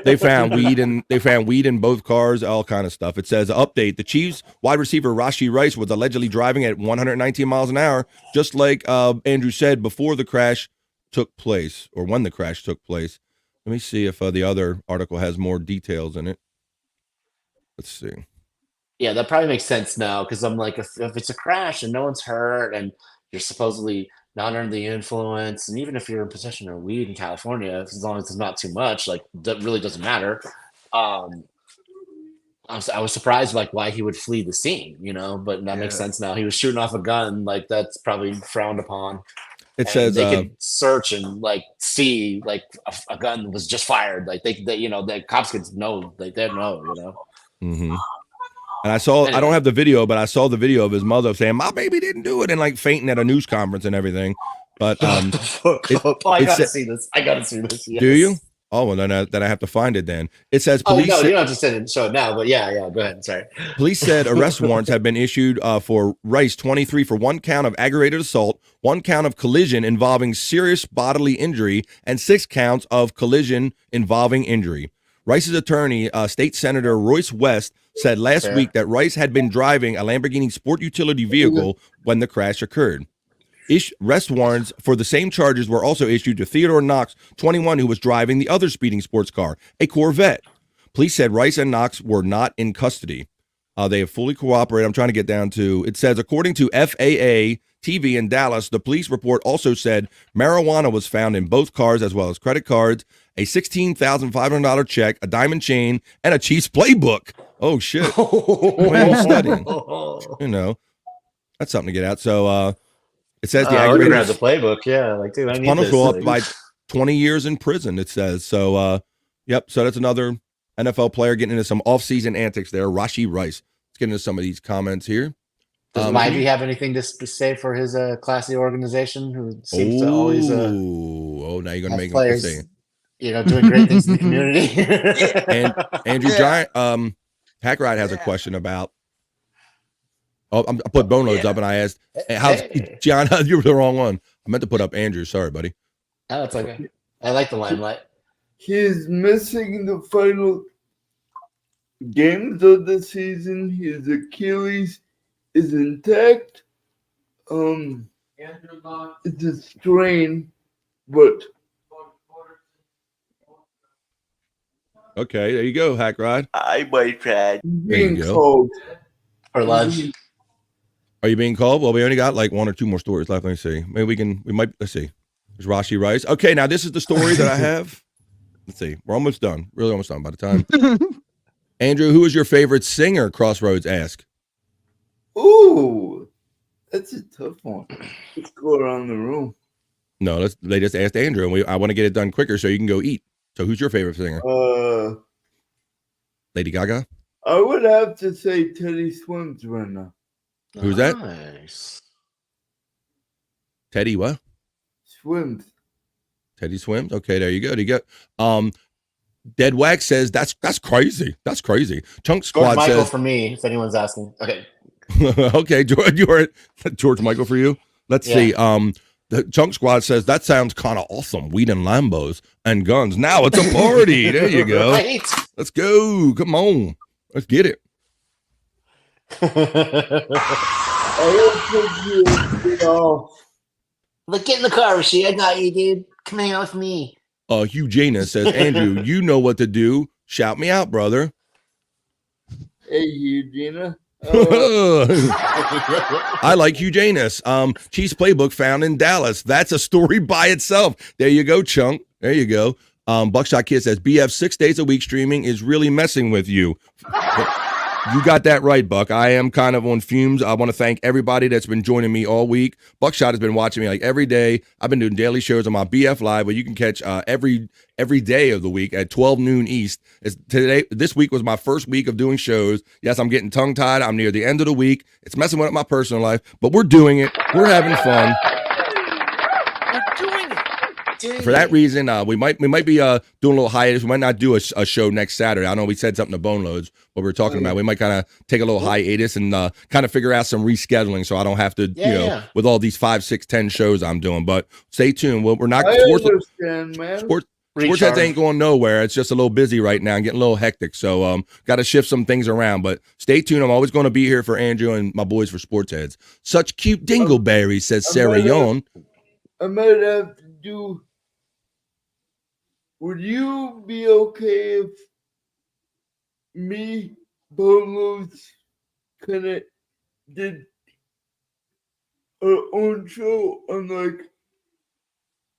They found weed in both cars, all kind of stuff. It says update: the Chiefs wide receiver Rashee Rice was allegedly driving at 119 miles an hour, just like Andrew said before the crash took place, or when the crash took place. Let me see if the other article has more details in it. Let's see. Yeah, that probably makes sense now, because I'm like, if it's a crash and no one's hurt and you're supposedly not under the influence, and even if you're in possession of weed in California, as long as it's not too much, like that really doesn't matter. I was surprised like why he would flee the scene, you know, but that makes sense now. He was shooting off a gun, like that's probably frowned upon. It says they could search and like see like a gun was just fired. Like they you know, the cops could know, like they know, you know. Mm-hmm. And I don't have the video, but I saw the video of his mother saying, "My baby didn't do it," and like fainting at a news conference and everything. But I gotta see this. I gotta see this. Yes. Do you? Oh, well, then I have to find it then. It says police. Oh, no, you don't have to show it now, but yeah, go ahead. Sorry. Police said arrest warrants have been issued for Rice, 23, for 1 count of aggravated assault, 1 count of collision involving serious bodily injury, and 6 counts of collision involving injury. Rice's attorney, State Senator Royce West, said last week that Rice had been driving a Lamborghini sport utility vehicle when the crash occurred. Arrest warrants for the same charges were also issued to Theodore Knox, 21, who was driving the other speeding sports car, a Corvette. Police said Rice and Knox were not in custody. They have fully cooperated. I'm trying to get down to, it says, according to FAA TV in Dallas, the police report also said marijuana was found in both cars, as well as credit cards, a $16,500 check, a diamond chain, and a Chiefs playbook. Oh, shit. What are you studying? You know, that's something to get out. So, it says the aggravated the playbook. Yeah, like dude, I need this. Punishable up by 20 years in prison. It says so. Yep. So that's another NFL player getting into some off-season antics there. Rashee Rice. Let's get into some of these comments here. Does Ivy have anything to say for his classy organization, who seems to always now you're gonna make players, him say, you know, doing great things in the community. And Andrew Giant, Hackride has a question about. I put Boneloads up and I asked, "How's John?" You were the wrong one. I meant to put up Andrew. Sorry, buddy. Oh, it's okay. I like the limelight. He is missing the final games of the season. His Achilles is intact. It's a strain, but Okay, there you go, Hack Rod. I might try. There you Being go. called. For lunch. Are you being called? Well, we only got like one or two more stories left. Let me see. Maybe let's see. There's Rashi Rice. Okay, now this is the story that I have. Let's see. We're almost done. Really almost done by the time. Andrew, who is your favorite singer? Crossroads ask. Ooh, that's a tough one. Let's go around the room. No, they just asked Andrew, and I want to get it done quicker so you can go eat. So who's your favorite singer? Lady Gaga? I would have to say Teddy Swims right now. Who's that? Nice. Teddy what? Swims. Teddy Swims? Okay, there you go. There you go. Dead Wax says that's crazy. That's crazy. Chunk George Squad Michael says for me, if anyone's asking. Okay. okay, George Michael for you. Let's see. The Chunk Squad says that sounds kind of awesome. Weed and Lambos and guns. Now it's a party. There you go. Right. Let's go. Come on. Let's get it. Look, get in the car, Rasheed. I got you, dude. Come hang out with me. Hugh Janus says, Andrew, you know what to do. Shout me out, brother. Hey, Eugenia. I like Hugh Janus. Chiefs playbook found in Dallas. That's a story by itself. There you go, Chunk. There you go. Buckshot Kid says, BF 6 days a week streaming is really messing with you. You got that right, Buck. I am kind of on fumes. I want to thank everybody that's been joining me all week. Buckshot has been watching me like every day. I've been doing daily shows on my BF Live, where you can catch every day of the week at 12 noon East. This week was my first week of doing shows. Yes, I'm getting tongue-tied. I'm near the end of the week. It's messing with my personal life, but we're doing it. We're having fun. For that reason, we might be doing a little hiatus. We might not do a show next Saturday. I know we said something to Boneloads, what we were talking about. We might kind of take a little hiatus and kind of figure out some rescheduling, so I don't have to, with all these 5, 6, 10 shows I'm doing. But stay tuned. We're not. I understand, man. Sports Heads ain't going nowhere. It's just a little busy right now and getting a little hectic. So got to shift some things around. But stay tuned. I'm always going to be here for Andrew and my boys for Sports Heads. Such cute dingleberries, says Sarah Yon. I might have to do. Would you be okay if me, Boneloads, kind of did our own show on like?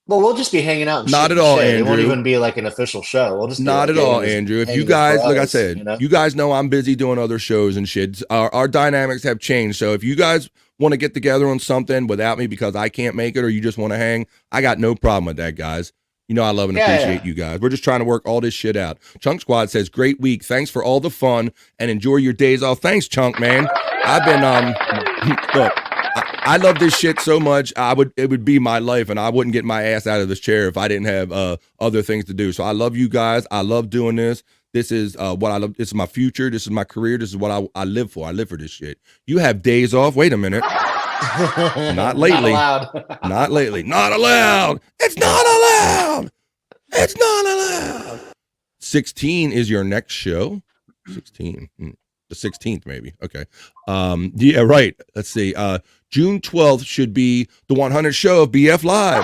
Well, we'll just be hanging out. And not at all, Andrew. It won't even be like an official show. We'll just not at all, Andrew. If you guys, like I said, you guys know I'm busy doing other shows and shit. Our dynamics have changed. So if you guys want to get together on something without me because I can't make it, or you just want to hang, I got no problem with that, guys. You know I love and appreciate you guys. We're just trying to work all this shit out. Chunk Squad says, great week. Thanks for all the fun and enjoy your days off. Thanks, Chunk, man. I've been, look, I love this shit so much. It would be my life, and I wouldn't get my ass out of this chair if I didn't have other things to do. So I love you guys. I love doing this. This is what I love. This is my future. This is my career. This is what I live for. I live for this shit. You have days off. Wait a minute. Not lately. Not allowed. Not lately. Not allowed. It's not allowed. It's not allowed. 16 is your next show. 16. The 16th, maybe. Okay. Yeah, right. Let's see. June 12th should be the 100th show of BF Live.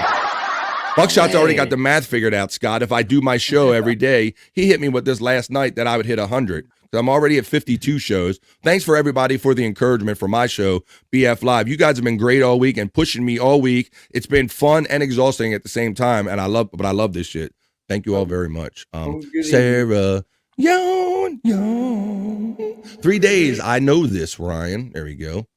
Buckshot's already got the math figured out, Scott. If I do my show every day, he hit me with this last night that I would hit 100. I'm already at 52 shows. Thanks for everybody for the encouragement for my show, BF Live. You guys have been great all week and pushing me all week. It's been fun and exhausting at the same time, and I love this shit. Thank you all very much. Sarah, yawn. 3 days. I know this, Ryan. There we go.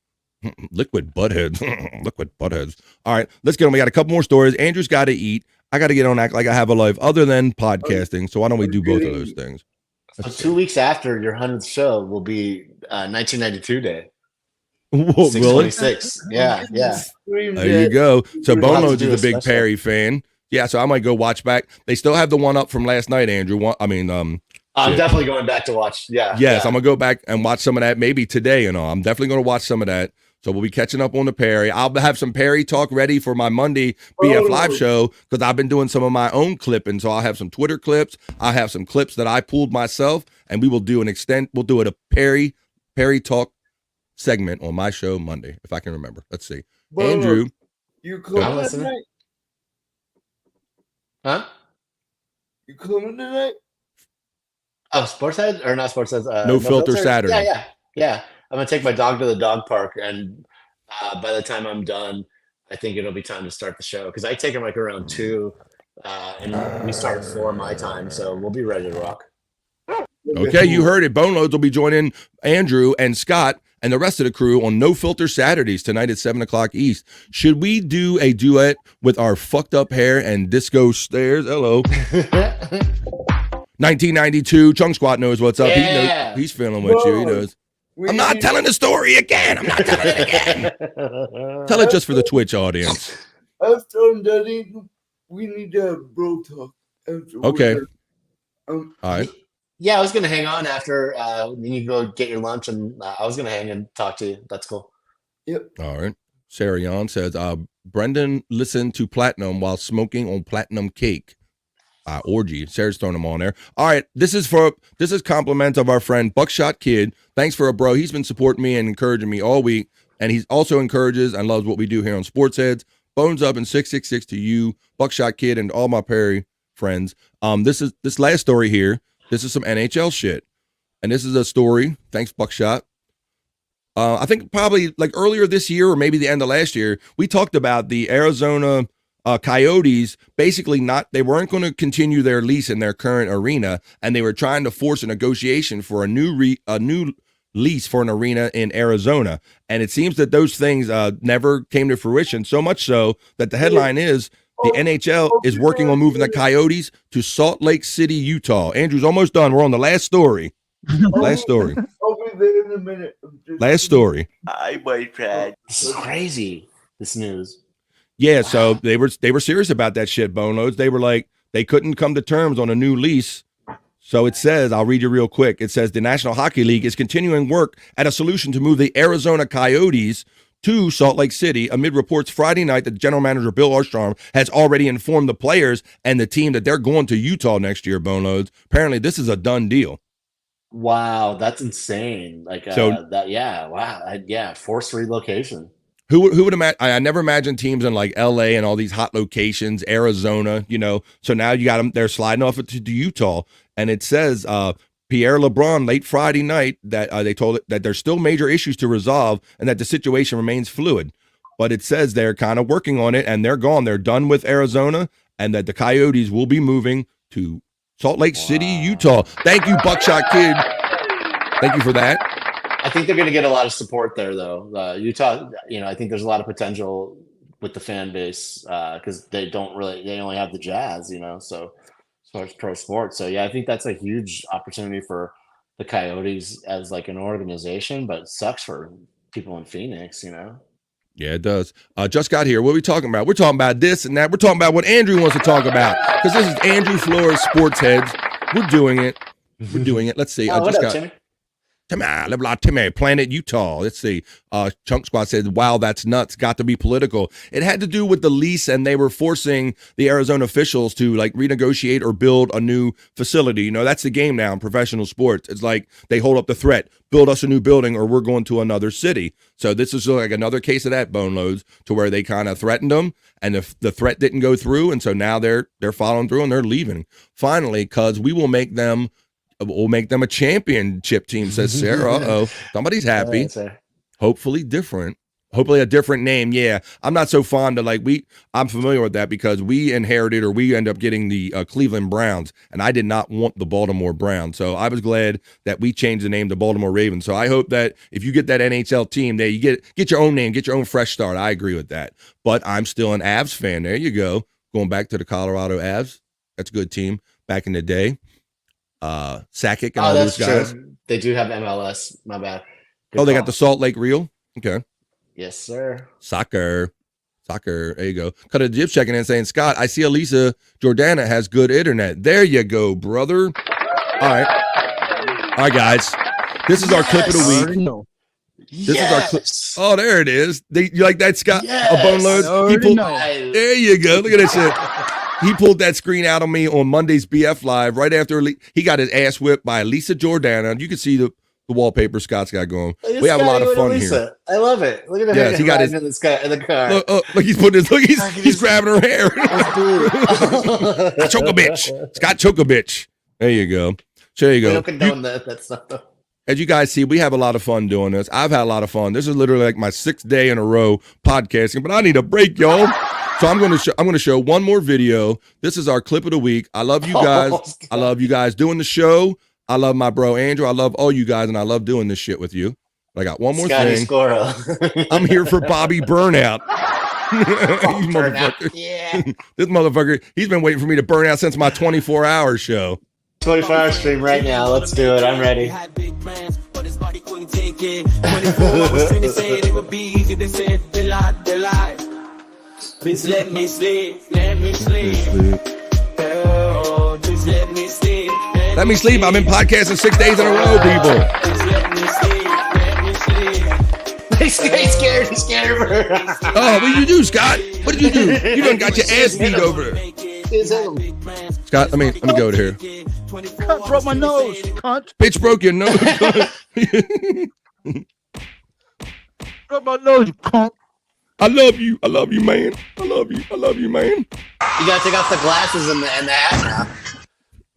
Liquid buttheads. Liquid buttheads. All right, let's get on. We got a couple more stories. Andrew's got to eat. I got to get on act like I have a life other than podcasting. So why don't we do both of those things? So 2 weeks after your 100th show will be 1992 day. Whoa, 6/26. Yeah. There you go. So Boneloads is a big Perry fan. Yeah, so I might go watch back. They still have the one up from last night, Andrew. I'm definitely going back to watch. Yeah. Yes, I'm gonna go back and watch some of that maybe today and all. I'm definitely gonna watch some of that. So we'll be catching up on the Perry. I'll have some Perry talk ready for my Monday BF Live show because I've been doing some of my own clipping. So I'll have some Twitter clips. I'll have some clips that I pulled myself, and we will do a Perry talk segment on my show Monday, if I can remember. Let's see. Andrew. You coming listening. tonight? Huh? You coming tonight? Oh, Sports Head or not Sports Head? No Filter Saturday. Yeah. I'm gonna take my dog to the dog park, and by the time I'm done, I think it'll be time to start the show because I take him like around 2, and we start at 4 my time, so we'll be ready to rock. Okay, you heard it. Boneloads will be joining Andrew and Scott and the rest of the crew on No Filter Saturdays tonight at 7 o'clock East. Should we do a duet with our fucked up hair and disco stairs? Hello. 1992, Chunk Squat knows what's up. Yeah. He's feeling with you. He knows. I'm not telling the story again. I'm not telling it again. Tell it just for the Twitch audience. After Daddy, we need to have bro talk. Okay. All right. Yeah, I was gonna hang on after you go get your lunch, and I was gonna hang and talk to you. That's cool. Yep. All right. Sarah Yon says, Brendan listened to Platinum while smoking on Platinum Cake. Orgy. Sarah's throwing them on there. All right. This is compliment of our friend Buckshot Kid. Thanks for a bro. He's been supporting me and encouraging me all week. And he also encourages and loves what we do here on Sports Heads. Bones up and 666 to you, Buckshot Kid, and all my Perry friends. This last story here. This is some NHL shit. And this is a story. Thanks, Buckshot. I think probably like earlier this year or maybe the end of last year, we talked about the Arizona Coyotes basically they weren't going to continue their lease in their current arena, and they were trying to force a negotiation for a new lease for an arena in Arizona. And it seems that those things never came to fruition, so much so that the headline is the NHL is working on moving the Coyotes to Salt Lake City, Utah. Andrew's almost done. We're on the last story. Last story. I'll be there in a minute. Last story. I might try. This is crazy. This news. Yeah, so they were serious about that shit, Boneloads. They were like, they couldn't come to terms on a new lease. So it says, I'll read you real quick. It says the National Hockey League is continuing work at a solution to move the Arizona Coyotes to Salt Lake City amid reports Friday night that general manager Bill Armstrong has already informed the players and the team that they're going to Utah next year, Boneloads. Apparently, this is a done deal. Wow, that's insane. Like forced relocation. Who would imagine? I never imagined teams in like LA and all these hot locations, Arizona, So now you got them. They're sliding off to Utah, and it says Pierre LeBrun late Friday night that they told it that there's still major issues to resolve and that the situation remains fluid. But it says they're kind of working on it, and they're gone. They're done with Arizona, and that the Coyotes will be moving to Salt Lake City, Utah. Thank you, Buckshot Kid. Thank you for that. I think they're going to get a lot of support there, though. Utah, I think there's a lot of potential with the fan base because they only have the Jazz, so as far as pro sports. So, yeah, I think that's a huge opportunity for the Coyotes as like an organization, but it sucks for people in Phoenix, Yeah, it does. Just got here. What are we talking about? We're talking about this and that. We're talking about what Andrew wants to talk about because this is Andrew Flores Sports Heads. We're doing it. Let's see. Timmy, Planet Utah. Let's see. Chunk Squad said, wow, that's nuts. Got to be political. It had to do with the lease, and they were forcing the Arizona officials to like renegotiate or build a new facility. That's the game now in professional sports. It's like they hold up the threat, build us a new building or we're going to another city. So this is like another case of that, Boneloads, to where they kind of threatened them and the threat didn't go through. And so now they're following through and they're leaving. Finally, because we'll make them a championship team, says Sarah. Uh-oh. Somebody's happy. Hopefully different. Hopefully a different name. Yeah. I'm not so fond of I'm familiar with that because we inherited or we end up getting the Cleveland Browns, and I did not want the Baltimore Browns. So I was glad that we changed the name to Baltimore Ravens. So I hope that if you get that NHL team there, you get your own name, get your own fresh start. I agree with that. But I'm still an Avs fan. There you go. Going back to the Colorado Avs. That's a good team back in the day. Sakic and all those guys. True. They do have MLS. My bad. They got the Salt Lake Reel. Okay. Yes, sir. Soccer. There you go. Cut a Jibs checking in saying, Scott, I see Elisa Jordana has good internet. There you go, brother. All right, guys. This is our clip of the week. This is our clip. Oh, there it is. You like that, Scott? Yes. A Boneloads. Already He pulled. know. There you go. Look at this shit. He pulled that screen out on me on Monday's BF Live right after he got his ass whipped by Lisa Jordana. You can see the wallpaper Scott's got going. We have a lot of fun here. I love it. Look at him. Yes, he got his in the car. Look, he's putting his he's grabbing her hair. Choke a bitch. Scott choke a bitch. There you go. So there you go. We don't condone that stuff though. As you guys see, we have a lot of fun doing this. I've had a lot of fun. This is literally like my 6th day in a row podcasting, but I need a break, y'all. So I'm going to show one more video. This is our clip of the week. I love you guys. I love you guys doing the show. I love my bro Andrew. I love all you guys, and I love doing this shit with you. But I got one more Scotty thing. Scoro. I'm here for Bobby Burnout. You motherfucker. Yeah. This motherfucker, he's been waiting for me to burn out since my 24-hour show. 24-hour stream right now. Let's do it. I'm ready. Please let me sleep. Let me sleep. Oh, just let me sleep. Let me sleep. I've been podcasting 6 days in a row, people. He's scared. He's scared of her. Oh, what did you do, Scott? What did you do? You done got your ass beat over there. Scott, let me go to here. Cunt broke my nose. Cunt. Bitch broke your nose. Broke my nose, you cunt. I love you. I love you, man. I love you. I love you, man. You gotta take off the glasses and the hat now.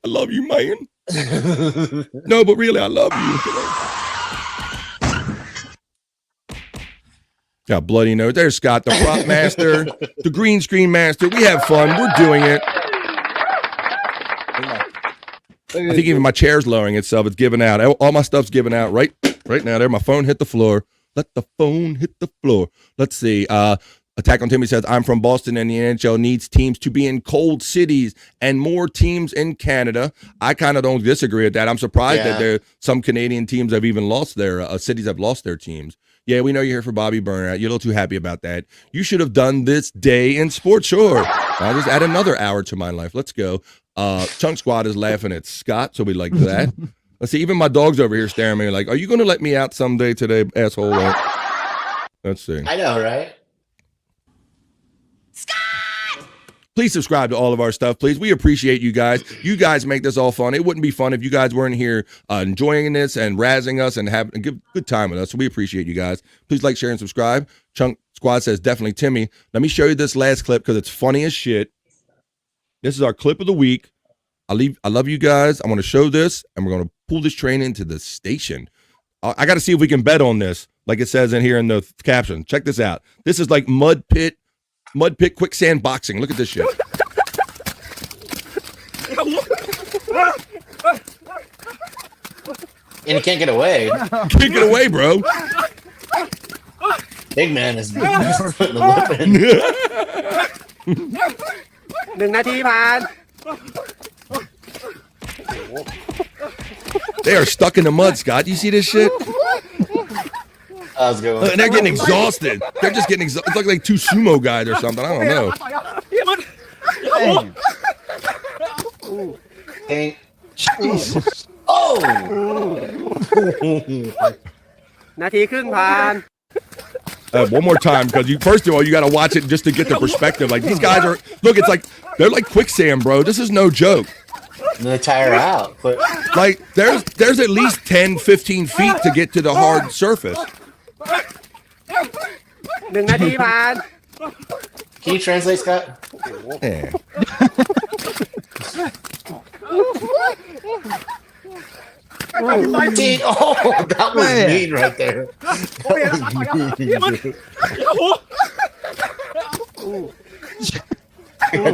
I love you, man. No, but really, I love you. Got bloody nose. There's Scott, the prop master, the green screen master. We have fun. We're doing it. I think even my chair's lowering itself. It's giving out. All my stuff's giving out right now. There, my phone hit the floor. Let the phone hit the floor. Let's see. Attack on Timmy says, I'm from Boston and the NHL needs teams to be in cold cities and more teams in Canada. I kind of don't disagree with that. I'm surprised that some Canadian teams have even lost their cities have lost their teams. Yeah, we know you're here for Bobby Burnout. You're a little too happy about that. You should have done this day in sports. Sure. I'll just add another hour to my life. Let's go. Chunk Squad is laughing at Scott, so we like that. Let's see. Even my dog's over here staring at me like, are you going to let me out someday today, asshole? Let's see. I know, right? Please subscribe to all of our stuff, please. We appreciate you guys. You guys make this all fun. It wouldn't be fun if you guys weren't here enjoying this and razzing us and having a good time with us. So we appreciate you guys. Please like, share, and subscribe. Chunk Squad says, definitely Timmy. Let me show you this last clip because it's funny as shit. This is our clip of the week. I love you guys. I want to show this, and we're going to pull this train into the station. I got to see if we can bet on this, like it says in here in the caption. Check this out. This is like mud pit quicksand boxing. Look at this shit. And he can't get away. Can't get away, bro. Big man is putting the whip in. 1 นาทีผ่าน They are stuck in the mud, Scott. You see this shit? I was going. And they're getting exhausted. They're just getting exhausted. It's like two sumo guys or something. I don't know. Dang. Oh! นาทีครึ่งผ่าน One more time, because first of all, you got to watch it just to get the perspective. Like, these guys are, look, it's like, they're like quicksand, bro. This is no joke. And they tire out. But like, there's at least 10, 15 feet to get to the hard surface. 1 นาทีผ่าน can you translate, Scott? Yeah. Dude, oh, that was mean right there.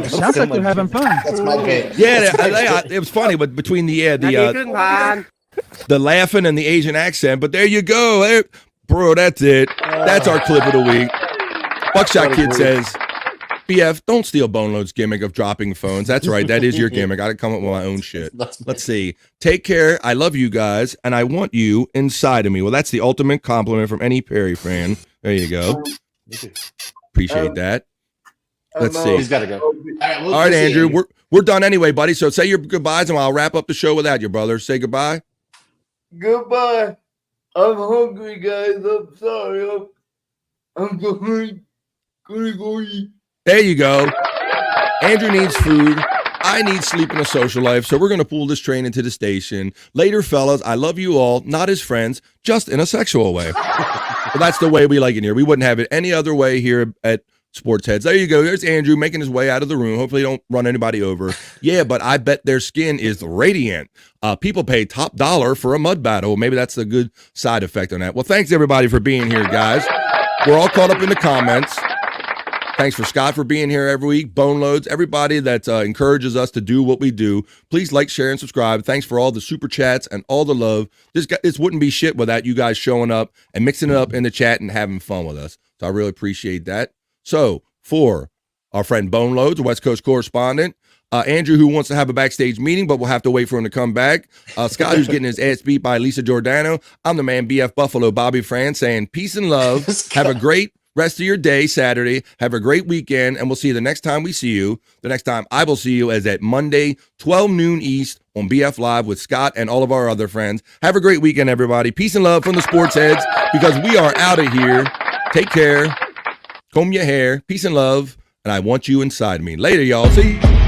Sounds like they're having fun. That's my bit. Yeah, it was funny, but between นาทีครึ่งผ่าน the laughing and the Asian accent. But there you go. Bro, that's it. That's our clip of the week. Buckshot Kid says, BF, don't steal Boneloads' gimmick of dropping phones. That's right. That is your gimmick. I got to come up with my own shit. Let's see. Take care. I love you guys, and I want you inside of me. Well, that's the ultimate compliment from any Perry fan. There you go. Appreciate that. Let's see. He's got to go. All right, Andrew. We're done anyway, buddy. So say your goodbyes, and I'll wrap up the show without you, brother. Say goodbye. Goodbye. I'm hungry, guys. I'm sorry. I'm gonna go eat. There you go. Andrew needs food. I need sleep and a social life, so we're going to pull this train into the station. Later, fellas, I love you all, not as friends, just in a sexual way. But that's the way we like it here. We wouldn't have it any other way here at Sports Heads. There you go. There's Andrew making his way out of the room. Hopefully don't run anybody over. Yeah, but I bet their skin is radiant. People pay top dollar for a mud battle. Maybe that's a good side effect on that. Well, thanks everybody for being here, guys. We're all caught up in the comments. Thanks for Scott for being here every week. Boneloads, everybody that encourages us to do what we do. Please like, share, and subscribe. Thanks for all the super chats and all the love. This wouldn't be shit without you guys showing up and mixing it up in the chat and having fun with us. So I really appreciate that. So for our friend Boneloads, West Coast correspondent, Andrew, who wants to have a backstage meeting, but we'll have to wait for him to come back. Scott, who's getting his ass beat by Lisa Giordano. I'm the man, BF Buffalo, Bobby Fran, saying peace and love. Have a great rest of your day, Saturday. Have a great weekend, and we'll see you the next time we see you. The next time I will see you is at Monday, 12 noon East on BF Live with Scott and all of our other friends. Have a great weekend, everybody. Peace and love from the Sports Heads, because we are out of here. Take care. Comb your hair. Peace and love. And I want you inside me. Later, y'all. See you.